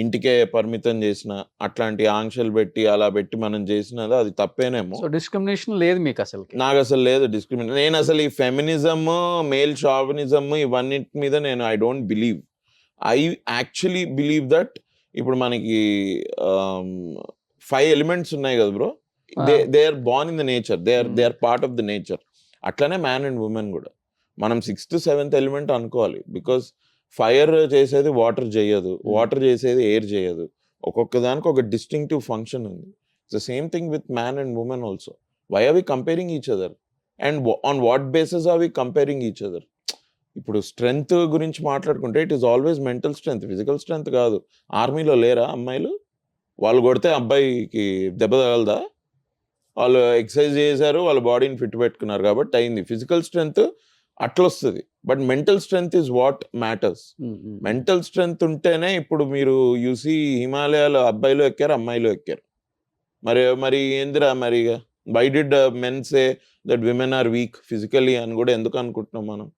ఇంటికే పరిమితం చేసిన, అట్లాంటి ఆంక్షలు పెట్టి అలా పెట్టి మనం చేసినది అది తప్పేనేమో.
సో డిస్క్రిమినేషన్ లేదు మీకు అసలు?
నాకు అసలు లేదు డిస్క్రిమినేషన్. నేను అసలు ఈ ఫెమినిజం, మేల్ షావినిజం ఇవన్నిటి మీద నేను I don't believe. I actually believe that ఇప్పుడు మనకి 5 elements ఉన్నాయి కదా bro, they are born in the nature, they are part of the nature. అట్లనే మ్యాన్ అండ్ ఉమెన్ కూడా మనం 6th 7th ఎలిమెంట్ అనుకోవాలి. బికాస్ ఫైర్ చేసేది వాటర్ చేయదు, వాటర్ చేసేది ఎయిర్ చేయదు. ఒక్కొక్క దానికి ఒక డిస్టింక్టివ్ ఫంక్షన్ ఉంది. The same thing with man and woman also. Why are we comparing each other and on what basis are we comparing each other? ఇప్పుడు స్ట్రెంగ్త్ గురించి మాట్లాడుకుంటే it is always mental strength, physical strength కాదు. ఆర్మీలో లేరా అమ్మాయిలు? వాళ్ళు కొడితే అబ్బాయికి దెబ్బ తగలదా? వాళ్ళు ఎక్సర్సైజ్ చేశారు, వాళ్ళ బాడీని ఫిట్ పెట్టుకున్నారు కాబట్టి అయింది. ఫిజికల్ స్ట్రెంగ్త్ అట్లొస్తుంది, but mental strength is what matters. Mental strength ఉంటేనే ఇప్పుడు మీరు యూసి హిమాలయాలు అబ్బాయిలు ఎక్కారు, అమ్మాయిలు ఎక్కారు. మరి ఏందిరా మరి why did men say that women are weak physically అని కూడా ఎందుకు అనుకుంటున్నాం మనం?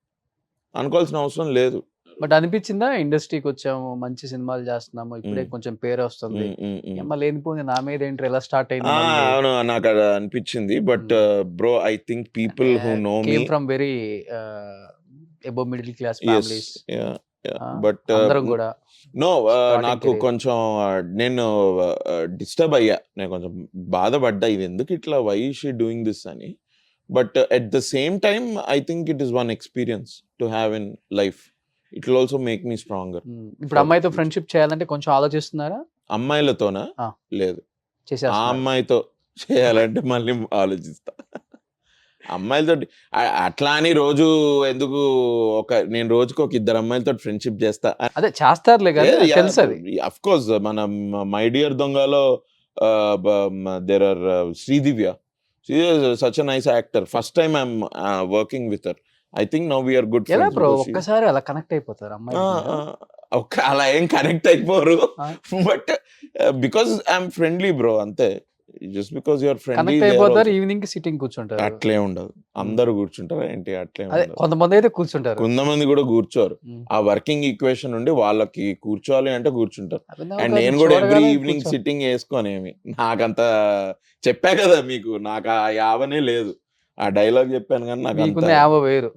అనుకోవాల్సిన అవసరం లేదు.
బట్ అనిపించిందా ఇండస్ట్రీకి వచ్చాము, మంచి సినిమాలు చేస్తున్నాము, ఇప్పుడే కొంచెం పేరు వస్తుంది, లేనిపోయింది నా మీద ఏంటి ఎలా స్టార్ట్ అయింది?
అవును, నాకు అది అనిపించింది. But bro I think people who know me
from very above middle class families,
but
అందరం కూడా
నో నాకు కొంచెం నేను డిస్టర్బ్ అయ్యా, నేను కొంచెం బాధపడ్డా, ఇది ఎందుకు ఇట్లా, వై షీ డూయింగ్ దిస్ అని. But at the same time I think it is one experience to have in life. It will also make me stronger.
ఇప్పుడు అమ్మాయితో ఫ్రెండ్షిప్ చేయాలంటే కొంచెం ఆలోచిస్తున్నారా?
అమ్మాయిలతోనా? లేదు, ఆ
చేసేస్తున్నారు.
అమ్మాయితో చేయాలంటే మళ్ళీ ఆలోచిస్తా. అమ్మాయిలతో అట్లా అని రోజు ఎందుకు, నేను రోజుకి ఒక 2 అమ్మాయిలతో ఫ్రెండ్షిప్ చేస్తా.
అదే చేస్తారులే కదా, తెలుసు అది.
అఫ్ కోర్స్ మన మై డియర్ దొంగలో there are Sridivya. She is such a nice actor. First time I'm working with her. I think now we are good friends.
ఎలా బ్రో ఒక్కసారి అలా కనెక్ట్ అయిపోతారు అమ్మాయి?
అలా ఏం కనెక్ట్ అయిపోరు, but because I'm friendly bro, అంతే. Just because you're friendly
connect అయిపోతారు, ఈవినింగ్ సిట్టింగ్ కూర్చుంటారు.
అట్లే ఉండదు, అందరూ కూర్చుంటారు ఏంటి? అట్లే
అదే కొంతమంది అయితే కూర్చుంటారు,
కొంతమంది కూడా కూర్చోరు. ఆ వర్కింగ్ ఈక్వేషన్ నుండి వాళ్ళకి కూర్చోవాలి అంటే కూర్చుంటారు. అండ్ నేను కూడా ఎవ్రీ ఈవినింగ్ సిట్టింగ్ వేసుకొనేమి, నాకంత చెప్పా కదా మీకు, నాకు ఆ యావనే లేదు. ఆ డైలాగ్ చెప్పాను కానీ నాకు
మీకున్న యావ వేరు,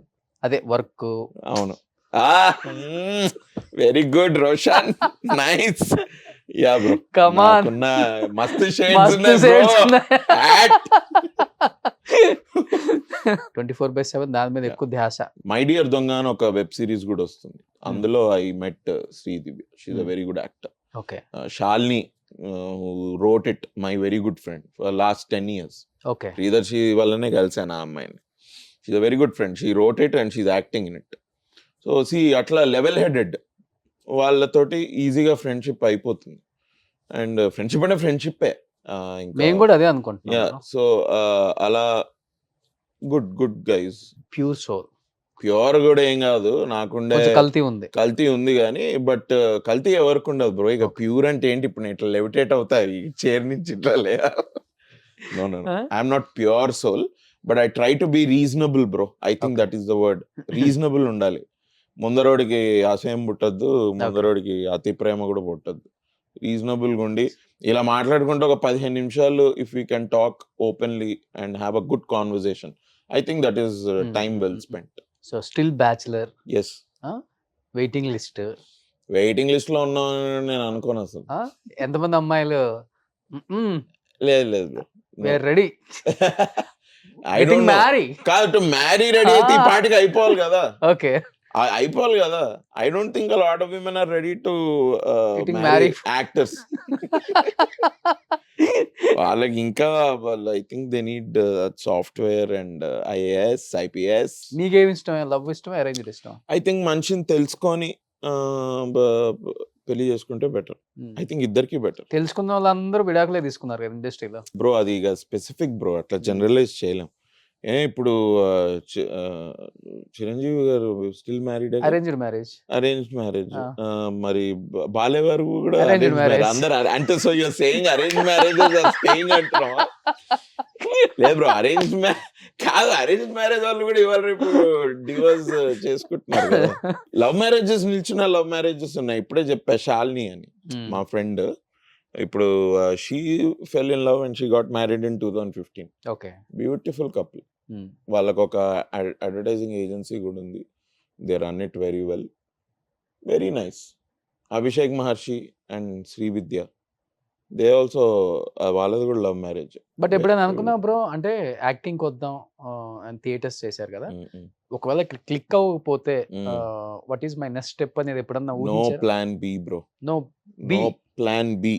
అదే వర్క్.
అవును, very good Roshan, nice. Yeah bro,
come on,
మస్తు షేడ్స్ ఉన్నాయి.
24/7 దాని మీద ఎక్కువ ధ్యాస.
మై డియర్ దొంగ అని ఒక వెబ్ సిరీస్ కూడా వస్తుంది, అందులో I met Sridivya. She is a very good actor.
Okay,
షాల్ని wrote it, my very good friend for last 10 years.
Okay,
శ్రీదర్శి వల్లనే కలిసాను ఆ అమ్మాయిని. షీ's a very good friend. She wrote it and she's acting in it. So see, అట్లా level headed వాళ్ళతోటి ఈజీగా friendship అయిపోతుంది. And friendship అంటే ఫ్రెండ్షిప్పే.
మేము కూడా అదే అనుకుంటున్నాం.
సో అలా good guys.
Pure soul.
Pure కూడా ఏం కాదు, నాకుండే కల్తీ ఉంది కానీ, బట్ కల్తీ ఎవరికి ఉండదు బ్రో. ఇక ప్యూర్ అంటే ఏంటి, ఇప్పుడు నేను ఇట్లా లెవిటేట్ అవుతాయి చైర్ నుంచి ఇట్లా లేదా? No, I'm not pure soul, but I try to be reasonable bro. I think that is the word. Reasonable ఉండాలి. ముందరోడికి అసహ్యం పుట్టద్దు, ముందరోడికి అతి ప్రేమ కూడా పుట్టద్దు. రీజనబుల్గా ఉండి ఇలా మాట్లాడుకుంటే ఒక 15 నిమిషాలు if you can talk openly and have a good conversation, I think that is time well spent.
So still bachelor?
Yes.
Waiting list
లో ఉన్నా నేను అనుకోను అసలు.
ఎంతమంది అమ్మాయిలు?
లేదు,
రెడీ.
కాదు, టు మ్యారీ రెడీ అయితే ఈ పాటికి అయిపోవాలి కదా.
ఓకే,
అయిపోవాలి కదా. I don't think lot of women are ready to
Getting
marry
married.
Actors. వాళ్ళకి ఇంకా వాళ్ళు I think they need software and IAS, IPS.
నీకేమి ఇష్టం? లవ్ ఇష్టం, అరేంజ్డ్ ఇష్టం?
ఐ థింక్ మనిషిని తెలుసుకొని పెళ్లి చేసుకుంటే బెటర్. ఐ థింక్ ఇద్దరికి బెటర్.
తెలుసుకున్న వాళ్ళందరూ విడాకులే తీసుకున్నారు కదా ఇండస్ట్రీలో.
బ్రో అది ఇక స్పెసిఫిక్ బ్రో, అట్లా జనరలైజ్ చేయలేం. ఇప్పుడు చిరంజీవి గారు still married.
Arranged marriage.
Arranged marriage. మరి బాలే గారు కూడా
Arranged
arranged marriage.
marriage.
అందరు అంటే so you're saying arrange marriage saying అంటున్నాం. లేదు బ్రో, అరేంజ్ కాదు, అరేంజ్ మ్యారేజ్ వాళ్ళు కూడా ఇవాళ రేపు డివోర్స్ చేసుకుంటున్నారు కదా. లవ్ మ్యారేజెస్ నిల్చున్న లవ్ మ్యారేజెస్ ఉన్నాయి. ఇప్పుడే చెప్పా శాలిని అని మా ఫ్రెండ్. ఇప్పుడు she fell in love and she got married in 2015.
Okay.
Beautiful couple. వాళ్ళకు ఒక అడ్వర్టైజింగ్ ఏజెన్సీ కూడా ఉంది. They run it very well, very nice. Abhishek Maharshi and Srividya, they also వాళ్ళది కూడా లవ్ మ్యారేజ్.
బట్ ఎప్పుడైనా అనుకున్నా బ్రో, అంటే యాక్టింగ్ వద్దాం అండ్ థియేటర్స్ చేశారు కదా, ఒకవేళ క్లిక్ అవ్వకపోతే what is my next step అనేది ఎప్పుడన్నా
no plan B bro.
No
plan B.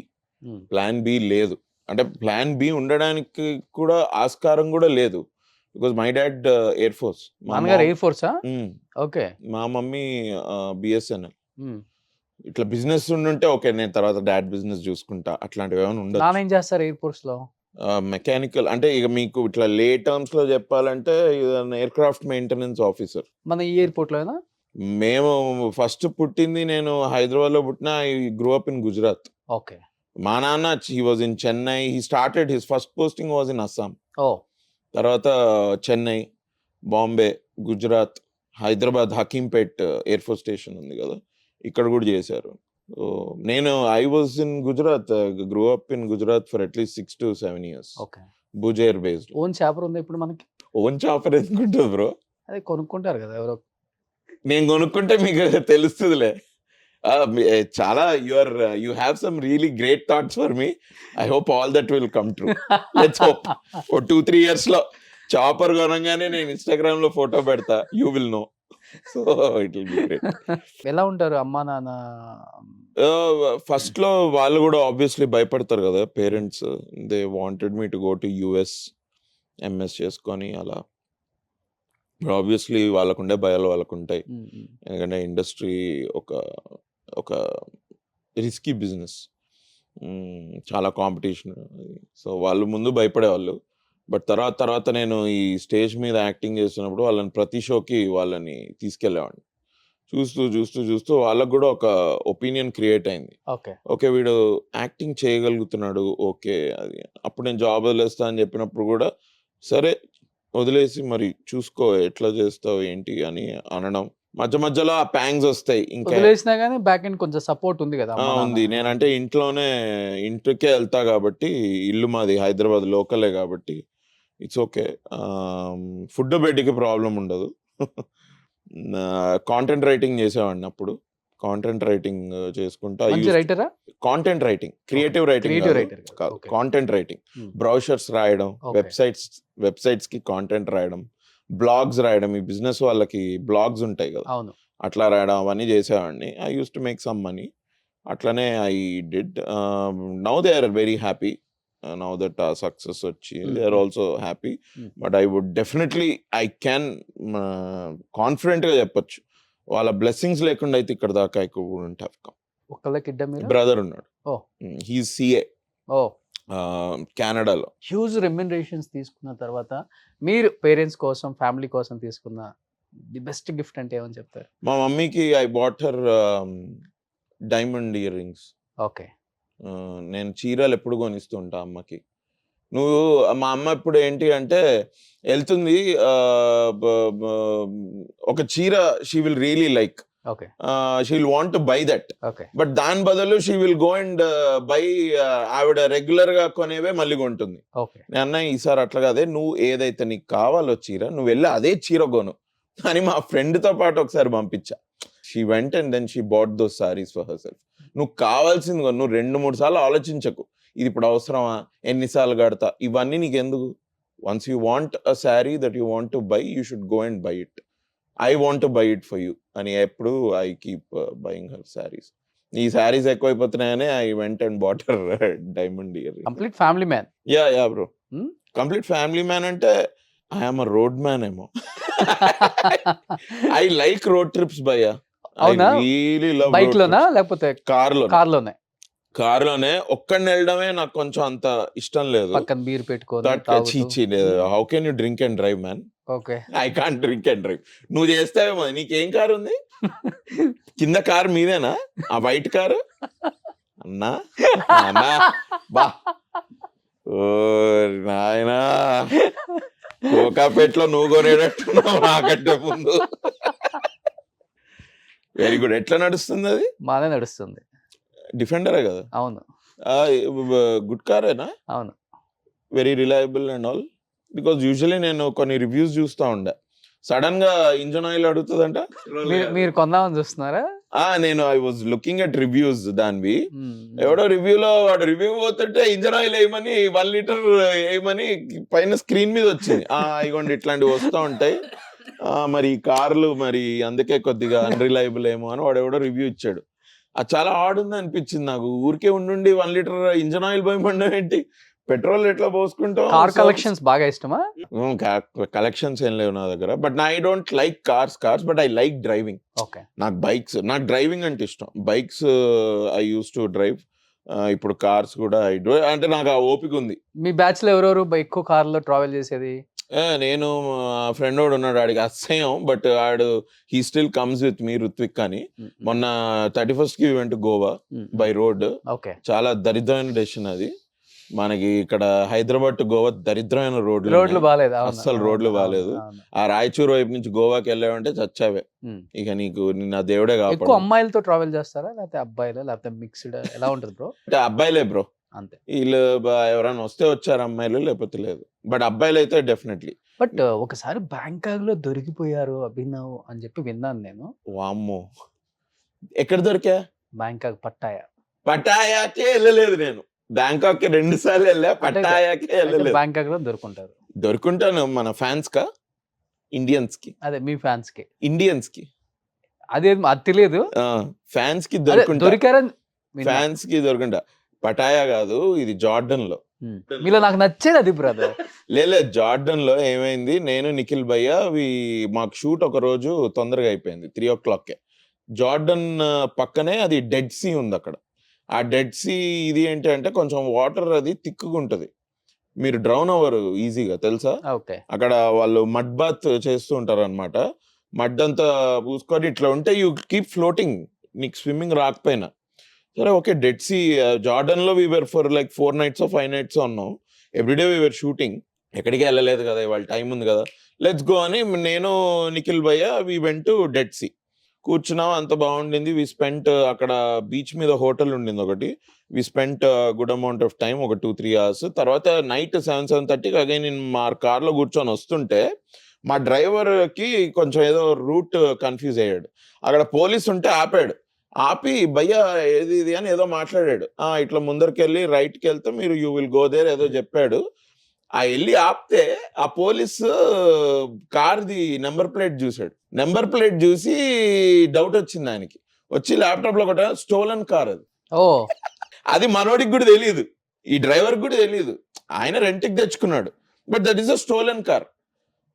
Plan B లేదు. అంటే ప్లాన్ బి ఉండడానికి కూడా ఆస్కారం కూడా లేదు. Because my dad air force.
నాన్నగారు ఎయిర్ ఫోర్సా? ఓకే.
మా మమ్మీ బిఎస్ఎన్ఎల్. ఇట్లా బిజినెస్ ఉండుంటే ఓకే, నేను తర్వాత డాడ్ బిజినెస్ చూసుకుంటా, అట్లాంటివి ఏమైనా ఉండదు.
నాన్న ఏం చేస్తారు ఎయిర్ ఫోర్స్ లో?
మెకానికల్. అంటే ఇక మీకు ఇట్లా లే టర్మ్స్ లో చెప్పాలంటే ఎయిర్ క్రాఫ్ట్ మెయింటెనెన్స్ ఆఫీసర్.
మన ఈ ఎయిర్పోర్ట్ లోనా?
మేము ఫస్ట్ పుట్టింది నేను హైదరాబాద్ లో పుట్టిన. I grew up in Gujarat.
Okay.
మా నాన్న he was in Chennai. He started his first posting was in Assam.
Oh. తర్వాత
Chennai, Bombay, Gujarat, Hyderabad Hakimpet air force station ఉంది కదా, ఇక్కడ కూడా చేశారు. నేను I was in Gujarat, grew up in Gujarat for at least 6 to 7 years.
Okay.
Bhuj air based.
Own chopper ఉంది ఇప్పుడు మనకి.
ఓన్ చాపర్ ఎందుకుంటుంది బ్రో?
అదే కొనుక్కుంటారు కదా ఎవరో.
నేను కొనుక్కుంటే మీకు తెలుస్తుందిలే. చాలా you have some really great thoughts for me. I hope all that will come true. Let's hope. 2-3 years లో చాపర్ కొనగానే నేను ఇన్స్టాగ్రామ్ లో ఫోటో పెడతా. You will know. So it will be great.
ఎలా ఉంటారు అమ్మా నాన్న?
ఫస్ట్ లో వాళ్ళు కూడా ఆబ్వియస్లీ భయపడతారు కదా parents. They wanted me to go to US MS చేసుకొని అలా. ఆబ్వియస్లీ వాళ్ళకుండే భయాలు వాళ్ళకు ఉంటాయి. ఎందుకంటే ఇండస్ట్రీ ఒక రిస్కీ బిజినెస్, చాలా కాంపిటీషన్. సో వాళ్ళు ముందు భయపడేవాళ్ళు. బట్ తర్వాత నేను ఈ స్టేజ్ మీద యాక్టింగ్ చేస్తున్నప్పుడు వాళ్ళని ప్రతి షోకి వాళ్ళని తీసుకెళ్ళేవాడిని. చూస్తూ వాళ్ళకు కూడా ఒక ఒపీనియన్ క్రియేట్ అయింది. ఓకే వీడు యాక్టింగ్ చేయగలుగుతున్నాడు, ఓకే అది. అప్పుడు నేను జాబ్ వదిలేస్తా అని చెప్పినప్పుడు కూడా సరే వదిలేసి మరి చూసుకో ఎట్లా చేస్తావు ఏంటి అని అనడం. మధ్యలో ఆ ప్యాంగ్స్ వస్తాయి. ఇంకా
బ్యాక్ ఎండ్ కొంచెం సపోర్ట్ ఉంది కదా.
ఉంది. నేనంటే ఇంటికే వెళ్తా కాబట్టి, ఇల్లు మాది హైదరాబాద్ లోకలే కాబట్టి ఇట్స్ ఓకే. ఫుడ్ బెడ్కి ప్రాబ్లం ఉండదు. కాంటెంట్ రైటింగ్ చేసేవాడిని అప్పుడు. కాంటెంట్ రైటింగ్ చేసుకుంటా. కాంటెంట్ రైటింగ్, క్రియేటివ్ రైటింగ్ కాదు, కాంటెంట్ రైటింగ్. బ్రౌషర్స్ రాయడం, వెబ్సైట్స్ కి కాంటెంట్ రాయడం, బ్లాగ్స్ రాయడం. ఈ బిజినెస్ వాళ్ళకి బ్లాగ్స్ ఉంటాయి కదా, అట్లా రాయడం అవన్నీ చేసేవాడిని. I use to make some money. అట్లనే I did. Now they are very happy. Now that ఆ సక్సెస్ వచ్చి they are also happy. But I would definitely I can confident గా చెప్పొచ్చు, వాళ్ళ బ్లెస్సింగ్స్ లేకుండా అయితే ఇక్కడ దాకా I couldn't have come. Brother ఉన్నాడు, హీ ఈజ్ సిఏ కెనడాలో.
హ్యూజ్ రెమ్యునరేషన్స్ తీసుకున్న తర్వాత మీరు పేరెంట్స్ కోసం, ఫ్యామిలీ కోసం తీసుకున్న ది బెస్ట్ గిఫ్ట్ అంటే ఏమని చెప్తారు?
మా మమ్మీకి I bought her diamond ear rings.
Okay.
నేను చీరలు ఎప్పుడు కొనిస్తూ ఉంటా అమ్మకి. మా అమ్మ ఇప్పుడు ఏంటి అంటే వెళ్తుంది, ఒక చీర she will really like, she will want to by that. But దాని బదులు she will go and by ఆవిడ రెగ్యులర్ గా కొనేవే మళ్ళీ కొంటుంది. నేను అన్నా ఈసారి అట్లా కాదే, నువ్వు ఏదైతే నీకు కావాలో చీర నువ్వు వెళ్ళి అదే చీర కొను అని మా ఫ్రెండ్ తో పాటు ఒకసారి పంపించా. She went and then she bought those saris for herself. నువ్వు కావాల్సింది కొను, నువ్వు 2-3 సార్లు ఆలోచించకు, ఇది ఇప్పుడు అవసరమా, ఎన్నిసార్లు కడతా, ఇవన్నీ నీకు ఎందుకు. Once you want a sari that you want to buy, you should go and buy it. I want to buy it for you అని ఎప్పుడు I keep buying her saris. ఈ శారీస్ ఎక్కువైపోతున్నాయని I went and bought her diamond ear.
Complete family man.
Yeah bro, complete family man అంటే I'm a road man ఏమో. I like road trips భయ్యా.
అవునా?
Really love.
Bike లోనా లేకపోతే
కార్లోనే?
కార్లోనే.
ఒక్కడిని వెళ్ళడమే నాకు కొంచెం అంత ఇష్టం లేదు.
పక్కన బీర్ పెట్టుకోని.
How can you drink and drive man?
Okay.
I can't drink and drive. నువ్వు చేస్తావేమో. నీకేం కారు ఉంది? కింద కారు మీదేనా? ఆ వైట్ కారు అన్నా బా. ఓ నాయనా, కోకాపేట్లో నువ్వు కొనేటట్టున్నావు నాకంటే ముందు. Very good. ఎట్లా నడుస్తుంది అది?
బాగా నడుస్తుంది.
డిఫెండరే కదా?
అవును.
గుడ్ కారేనా?
అవును.
Very reliable and all. Because usually నేను కొన్ని రివ్యూస్ చూస్తా ఉండే, సడన్ గా ఇంజన్ ఆయిల్ అడుగుతుందంట.
మీరు కొందామని చూస్తున్నారా?
నేను I was looking at reviews దానివి. ఎవడో రివ్యూలో వాడు రివ్యూ పోతుంటే ఇంజన్ ఆయిల్ వేయమని 1 లీటర్ వేయమని పైన స్క్రీన్ మీద వచ్చింది. ఇగోండి ఇట్లాంటివి వస్తూ ఉంటాయి, మరి కార్లు మరి అందుకే కొద్దిగా అన్రిలయబుల్ ఏమో అని వాడు ఎవడో రివ్యూ ఇచ్చాడు. అది చాలా హార్డ్ ఉంది అనిపించింది నాకు. ఊరికే ఉండి 1 లీటర్ ఇంజన్ ఆయిల్ పోయమండం ఏంటి? పెట్రోల్ ఎట్లా పోసుకుంటాం?
కార్ కలెక్షన్స్ బాగా ఇష్టమా?
కలెక్షన్స్ ఏం లేవు నా దగ్గర. But I don't like cars but I like driving.
Okay.
నాకు డ్రైవింగ్ అంటే ఇష్టం. Bikes I use to drive. ఇప్పుడు కార్స్ కూడా అంటే నాకు ఆ ఓపిక ఉంది.
మీ బ్యాచ్ లో ఎవరెవరు ఎక్కువ కార్లో ట్రావెల్ చేసేది?
నేను ఫ్రెండ్ వాడు ఉన్నాడు, ఆడికి అసహ్యం. బట్ ఆడు he still comes with me, Ruthvik అని. మొన్న 31st కి వెంట గోవా బై రోడ్.
ఓకే.
చాలా దరిద్రమైన డెసిషన్ అది. మనకి ఇక్కడ హైదరాబాద్ టు గోవా దరిద్రమైన రోడ్లు
బాగాలేదు.
అస్సలు రోడ్లు బాగాలేదు. ఆ రాయచూరు వైపు నుంచి గోవాకి వెళ్ళావంటే చచ్చావే. ఇక నీకు నా దేవుడే కావాలి.
ఎక్కువ అమ్మాయిలతో ట్రావెల్ చేస్తారా లేకపోతే అబ్బాయిలు లేకపోతే మిక్స్డ్ ఎలా ఉంటుంది బ్రో?
అంటే అబ్బాయిలే బ్రో.
అంతే.
వీళ్ళు ఎవరైనా వస్తే వచ్చారు అమ్మాయిలు, లేకపోతే లేదు. బట్ అబ్బాయిలు అయితే డెఫినెట్లీ.
బట్ ఒకసారి బ్యాంకాక్ లో దొరికిపోయారు అభినవ్ అని చెప్పి విన్నాను నేను.
వామ్మో, ఎక్కడ దొరికా?
బ్యాంకాక్
పటాయాకే వెళ్ళలేదు నేను. బ్యాంకాక్ కి 2 సార్లు వెళ్ళా, పటాయాకే వెళ్ళలేదు.
బ్యాంకాక్ లో
దొరుకుంటాను. మన ఫ్యాన్స్ కా? ఇండియన్స్ కి?
అదే మీ ఫ్యాన్స్ కి?
ఇండియన్స్ కి
అదే అది తెలియదు.
ఫ్యాన్స్ కి దొరికారని. ఫ్యాన్స్ కి దొరుకుంటా. పటాయా కాదు, ఇది జార్డన్ లో.
మీలో నాకు నచ్చేది అది బ్రదర్.
లేదు, జార్డన్ లో ఏమైంది, నేను నిఖిల్ భయ్య మాకు షూట్ ఒక రోజు తొందరగా అయిపోయింది, 3 o'clock. జార్డన్ పక్కనే అది డెడ్ సీ ఉంది. అక్కడ ఆ డెడ్ సీ ఇది ఏంటి అంటే కొంచెం వాటర్ అది తిక్కుగా ఉంటది, మీరు డ్రౌన్ అవ్వరు ఈజీగా, తెలుసా? అక్కడ వాళ్ళు మడ్ బాత్ చేస్తూ ఉంటారు అనమాట. మడ్ అంతా పూసుకొని ఇట్లా ఉంటే యూ కీప్ ఫ్లోటింగ్, నీకు స్విమ్మింగ్ రాకపోయినా సరే. ఓకే, డెడ్ సీ జార్డన్ లో we were for like 4 nights 5 nights ఉన్నాం. Everyday we were shooting. ఎక్కడికి వెళ్ళలేదు కదా, ఇవాళ టైం ఉంది కదా, లెట్స్ గో అని నేను నిఖిల్ భయ్య we went to Dead Sea. కూర్చున్నాం, అంత బాగుండింది. వి స్పెంట్ అక్కడ బీచ్ మీద హోటల్ ఉండింది ఒకటి. We spent good amount of time, ఒక 2-3 hours. తర్వాత నైట్ 7-7:30కి అగైన్ నేను మా కార్లో కూర్చొని వస్తుంటే మా డ్రైవర్కి కొంచెం ఏదో రూట్ కన్ఫ్యూజ్ అయ్యాడు. అక్కడ పోలీస్ ఉంటే ఆపాడు. ఆపి భయ్య ఏది ఇది అని ఏదో మాట్లాడాడు. ఇట్లా ముందరికి వెళ్ళి రైట్కి వెళ్తే మీరు యూ విల్ గో దేర్ ఏదో చెప్పాడు. వెళ్ళి ఆపితే ఆ పోలీసు కార్ది నెంబర్ ప్లేట్ చూసాడు. నెంబర్ ప్లేట్ చూసి డౌట్ వచ్చింది ఆయనకి. వచ్చి ల్యాప్టాప్ లో ఒకట స్టోలన్ కార్ అది. అది మనోడికి కూడా తెలియదు, ఈ డ్రైవర్ కూడా తెలియదు. ఆయన రెంట్కి తెచ్చుకున్నాడు, but that is a stolen car.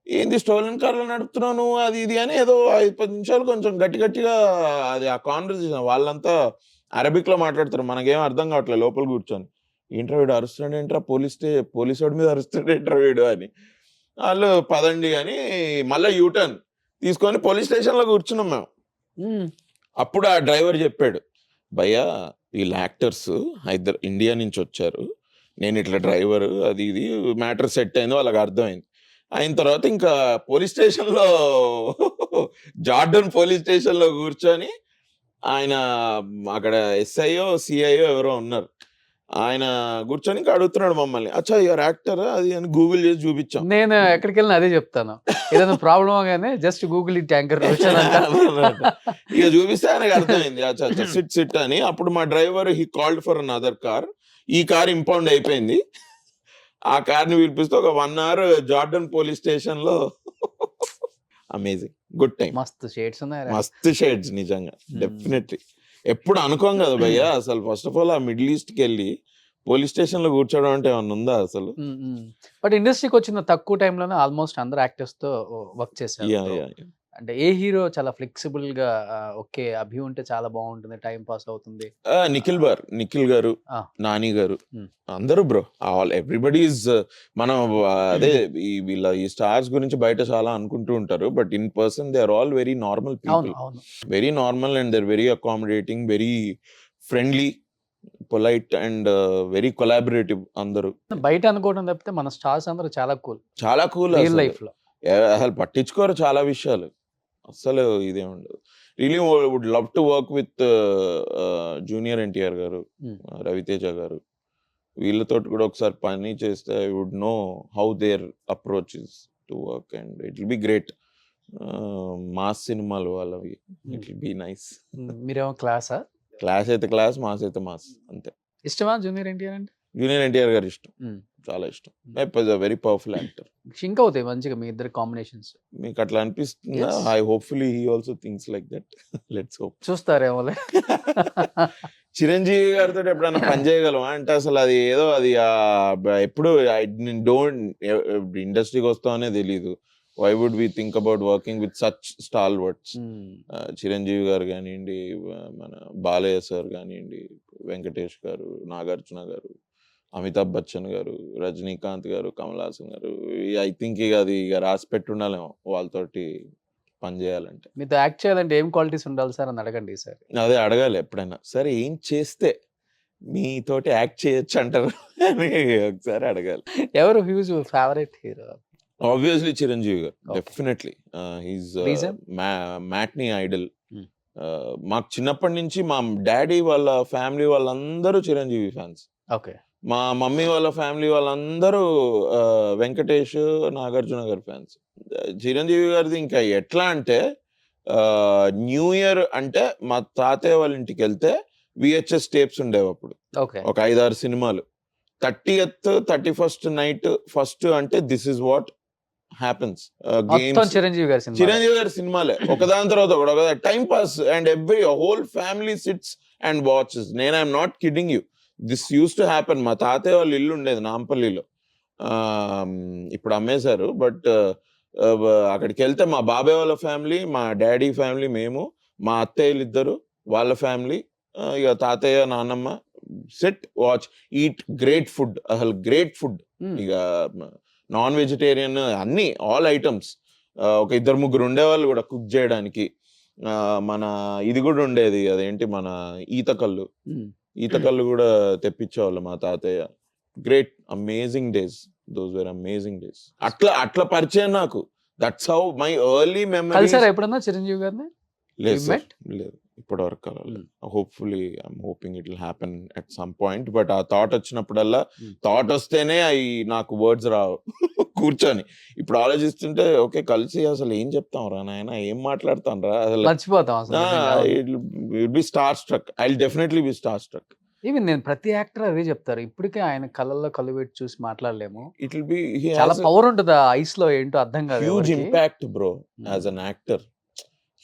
ఏంది స్టోలన్ కార్లో నడుపుతున్నాను అది ఇది అని ఏదో 5-10 నిమిషాలు కొంచెం గట్టిగా అది ఆ కాన్వర్సేషన్. వాళ్ళంతా అరబిక్ లో మాట్లాడతారు, మనకేం అర్థం కావట్లేదు లోపల కూర్చొని. ఏంట్రా వీడు అరుస్తున్నాడు, ఏంట్రా పోలీస్ వాడి మీద అరుస్తున్నాడు ఏంట్రా వీడు అని. వాళ్ళు పదండి అని మళ్ళీ యూటర్న్ తీసుకొని పోలీస్ స్టేషన్ లో కూర్చున్నాం మేము. అప్పుడు ఆ డ్రైవర్ చెప్పాడు, భయ్యా వీళ్ళు యాక్టర్స్ ఇండియా నుంచి వచ్చారు, నేను ఇట్లా డ్రైవర్ అది ఇది మ్యాటర్ సెట్ అయింది, వాళ్ళకి అర్థమైంది. అయిన తర్వాత ఇంకా పోలీస్ స్టేషన్లో జార్డన్ పోలీస్ స్టేషన్లో కూర్చొని ఆయన అక్కడ ఎస్ఐఓ సిఐఓ ఎవరో ఉన్నారు, ఆయన కూర్చొని ఇంకా అడుగుతున్నాడు మమ్మల్ని, అచ్చా యువర్ యాక్టర్ అది అని గూగుల్ చేసి చూపించాం.
నేను ఎక్కడికి వెళ్ళినా అదే చెప్తాను, ఏదైనా ప్రాబ్లం అవగానే జస్ట్ గూగుల్ ఈ ట్యాంకర్
ఇక చూపిస్తే ఆయనకు అర్థమైంది, అచ్చా సిట్ అని. అప్పుడు మా driver he called for an other car. ఈ కార్ ఇంపౌండ్ అయిపోయింది. ఆ కార్ని పిలిపిస్తే ఒక 1 hour జార్డన్ పోలీస్ స్టేషన్ లో అమేజింగ్, గుడ్ టైం,
మస్తు షేడ్స్ ఉన్నాయి.
మస్తు షేడ్స్ నిజంగా, డెఫినెట్లీ. ఎప్పుడు అనుకోం కదా భయ్య అసలు. ఫస్ట్ ఆఫ్ ఆల్ ఆ మిడిల్ ఈస్ట్కి వెళ్ళి పోలీస్ స్టేషన్ లో కూర్చోవడం అంటే ఏమన్నా ఉందా అసలు?
బట్ ఇండస్ట్రీకి వచ్చిన తక్కువ టైంలోనే ఆల్మోస్ట్ అందరు యాక్టర్స్ తో వర్క్ చేశారు.
యా యా
అంటే ఏ హీరో చాలా ఫ్లెక్సిబుల్ గా ఓకే అభి ఉంటే చాలా బాగుంటుంది, టైం పాస్ అవుతుంది?
నిఖిల్ గారు, నాని గారు, అందరూ బ్రో, ఆల్ ఎవ్రీబడి ఈజ్ మనం అదే ఈ స్టార్స్ గురించి బయట చాలా అనుకుంటూ ఉంటారు, but in person they are all very normal people, very normal and they are very accommodating, very friendly, polite and very collaborative. అందరూ
బయట అనుకోవడం తప్పితే మన స్టార్స్ అందరూ చాలా కూల్,
చాలా కూల్.
రియల్ లైఫ్ లో
అసలు పట్టించుకోరు చాలా విషయాలు, అసలు ఇదే ఉండదు. Really would love to work with junior NTR గారు, రవితేజ గారు, వీళ్ళతో కూడా ఒకసారి పని చేస్తే I would know how their approach is to work and it will be great. Mass సినిమాలు వాళ్ళవి, ఇట్ విల్ బి నైస్.
మీరేమో క్లాసా?
క్లాస్ అయితే క్లాస్, మాస్ అయితే మాస్, అంతే.
ఇష్టమా జూనియర్ ఎన్టీఆర్ అంటే?
జూనియర్ ఎన్టీఆర్ గారు ఇష్టం, చాలా ఇష్టం. Very powerful actor.
సింక్ అవుతాయి మంచిగా మీ ఇద్దరు కాంబినేషన్స్.
మీకు అట్లా అనిపిస్తుందా? I hopefully he also thinks like that. Let's hope.
చూస్తారేమోలే.
చిరంజీవి గారితో ఎప్పుడైనా పని చేయగలమా అంటే అసలు అది ఏదో అది ఎప్పుడు ఇండస్ట్రీకి వస్తామనే తెలీదు. Why would we think about working with such stalwarts? Chiranjeevi గారు కానివ్వండి, మన బాలయ్య సార్ కానివ్వండి, వెంకటేష్ గారు, నాగార్జున గారు, అమితాబ్ బచ్చన్ గారు, రజనీకాంత్ గారు, కమల్ హాసన్ గారు, ఐ థింక్ అది రాసి పెట్టి ఉండాలేమో వాళ్ళతోటి పని చేయాలంటే.
మీతో యాక్ట్ చేయాలంటే ఏం క్వాలిటీస్ ఉండాలి సార్ అని అడగండి సార్.
అదే అడగాలి ఎప్పుడైనా. సరే ఏం చేస్తే మీతోటి యాక్ట్ చేయొచ్చు అంటారు అని ఒకసారి అడగాలి.
ఎవరు huge favourite hero?
Obviously Chiranjeevi గారు, డెఫినెట్లీ. He's matinee Idol. మాకు చిన్నప్పటి నుంచి మా డాడీ వాళ్ళ ఫ్యామిలీ వాళ్ళందరూ చిరంజీవి ఫ్యాన్స్.
ఓకే.
మా మమ్మీ వాళ్ళ ఫ్యామిలీ వాళ్ళందరూ వెంకటేష్, నాగార్జున గారి ఫ్యాన్స్. చిరంజీవి గారిది ఇంకా ఎట్లా అంటే న్యూ ఇయర్ అంటే మా తాతయ్య వాళ్ళ ఇంటికి వెళ్తే VHS టేప్స్ ఉండేవి అప్పుడు, ఒక 5-6 సినిమాలు. 30th 31st నైట్ ఫస్ట్ అంటే this is what happens.
Chiranjeevi
గారి సినిమాలే ఒకదాని తర్వాత ఒక time pass and every whole family sits and watches. నేను I'm not kidding you, this use to happen. మా తాతయ్య వాళ్ళ ఇల్లు ఉండేది నాంపల్లిలో, ఇప్పుడు అమ్మేశారు. బట్ అక్కడికి వెళ్తే మా బాబాయ్ వాళ్ళ ఫ్యామిలీ, మా డాడీ ఫ్యామిలీ, మేము, మా అత్తయ్యలు ఇద్దరు, వాళ్ళ ఫ్యామిలీ, ఇక తాతయ్య, నాన్నమ్మ, set watch, eat great food, అసలు గ్రేట్ ఫుడ్. ఇక నాన్ వెజిటేరియన్ అన్ని ఆల్ ఐటమ్స్. ఒక 2-3 ఉండేవాళ్ళు కూడా కుక్ చేయడానికి. మన ఇది కూడా ఉండేది, అదేంటి మన ఈతకళ్ళు కూడా తెప్పించేవాళ్ళు మా తాతయ్య. Great, amazing days, those were amazing days. అట్లా పరిచయం నాకు. That's how my early memory.
ఎప్పుడన్నా చిరంజీవి గారిని?
లేదు ఇప్పటి వరకు కలవలేదు. Hopefully I'm hoping it will happen at some point. But ఆ థాట్ వచ్చినప్పుడల్లా, థాట్ వస్తేనే నాకు వర్డ్స్ రావు కూర్చొని. ఇప్పుడు ఆలోచిస్తుంటే ఓకే కలిసి అసలు ఏం చెప్తాం రా నాయన, ఏం మాట్లాడతాం రా, అసలు be star struck. I will definitely be star struck.
Even నేను ప్రతి యాక్టర్ అదే చెప్తారు, ఇప్పటికే ఆయన కళ్ళల్లో కళ్ళు పెట్టి చూసి మాట్లాడలేము.
ఇట్ విల్ బి
చాలా పవర్ ఉంటుంది ఆ ఐస్ లో, ఏంటో అర్థం కాదు.
Huge impact bro as an actor,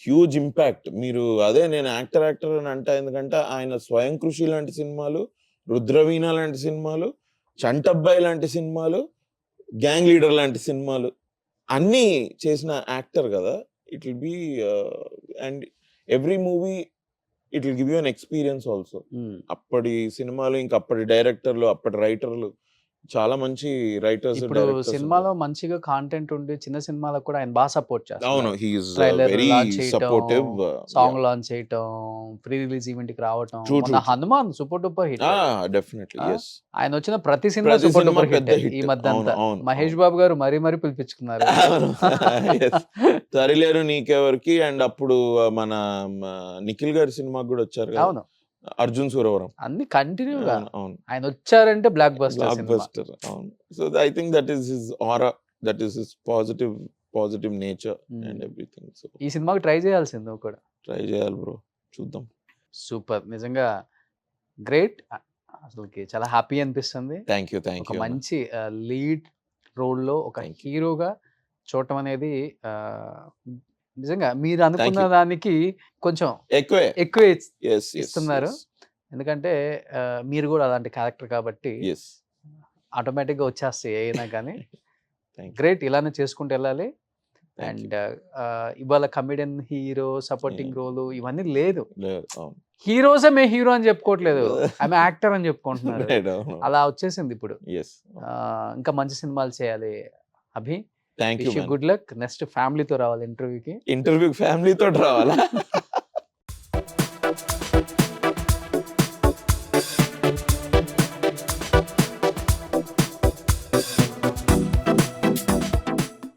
huge impact. మీరు అదే నేను యాక్టర్ అని అంటే, ఎందుకంటే ఆయన స్వయం కృషి లాంటి సినిమాలు, రుద్రవీణ లాంటి సినిమాలు, చంటబ్బాయి లాంటి సినిమాలు, గ్యాంగ్ లీడర్ లాంటి సినిమాలు అన్నీ చేసిన యాక్టర్ కదా. It will B and every movie it will give you an experience also. అప్పటి సినిమాలు, ఇంకా అప్పటి డైరెక్టర్లు, అప్పటి రైటర్లు, చాలా మంచి రైటర్స్.
ఇప్పుడు సినిమాలో మంచిగా కాంటెంట్ ఉండి చిన్న సినిమాలకు కూడా ఆయన బాగా సపోర్ట్ చేస్తారు.
అవును, he is very supportive.
Song launch చేయటం, ప్రీ రిలీజ్ ఈవెంట్ కి రావటం. Hanuman super duper hit.
Definitely yes.
ఆయన వచ్చిన ప్రతి సినిమా సూపర్ డూపర్ హిట్. ఈ మధ్య అంతా మహేష్ బాబు గారు మరీ పిలిపించుకున్నారు.
తరిలేరు నీకెవరికి, అండ్ అప్పుడు మన నిఖిల్ గారి సినిమా కూడా వచ్చారు కదా.
అవును,
అర్జున్ సూరవరం,
అన్ని కంటిన్యూగా ఆయన వచ్చారంటే బ్లాక్ బస్టర్.
అవును. So I think that is his aura, that is his positive nature and everything. So
ఈ సినిమాకి ట్రై చేయాల్సింది కూడా.
ట్రై చేయాలి బ్రో, చూద్దాం.
సూపర్, నిజంగా గ్రేట్. అసలుకి చాలా హ్యాపీ అనిపిస్తుంది.
Thank you.
ఒక మంచి లీడ్ రోల్ లో ఒక హీరోగా చూడటం అనేది నిజంగా మీరు అనుకున్న
you.
దానికి కొంచెం
ఎక్కువే.
ఎక్కువే
Yes, yes,
ఇస్తున్నారు.
yes,
ఎందుకంటే మీరు కూడా అలాంటి క్యారెక్టర్ కాబట్టి
yes.
ఆటోమేటిక్గా వచ్చేస్తాయి అయినా కానీ.
Thank you.
గ్రేట్, ఇలానే చేసుకుంటూ వెళ్ళాలి.
Thank you.
అండ్ ఇవాళ కమెడియన్ హీరో సపోర్టింగ్ రోలు ఇవన్నీ లేదు.
లేదు, అవును.
హీరోసే మేము హీరో అని చెప్పుకోవట్లేదు, ఆమె యాక్టర్ అని చెప్పుకుంటున్నారు.
Right, అవును.
అలా వచ్చేసింది ఇప్పుడు.
Yes.
ఇంకా మంచి సినిమాలు చేయాలి అభి.
Thank you,
wish you
man.
Good luck. Next ఫ్యామిలీతో రావాలి ఇంటర్వ్యూకి.
ఇంటర్వ్యూ ఫ్యామిలీతో రావాలా?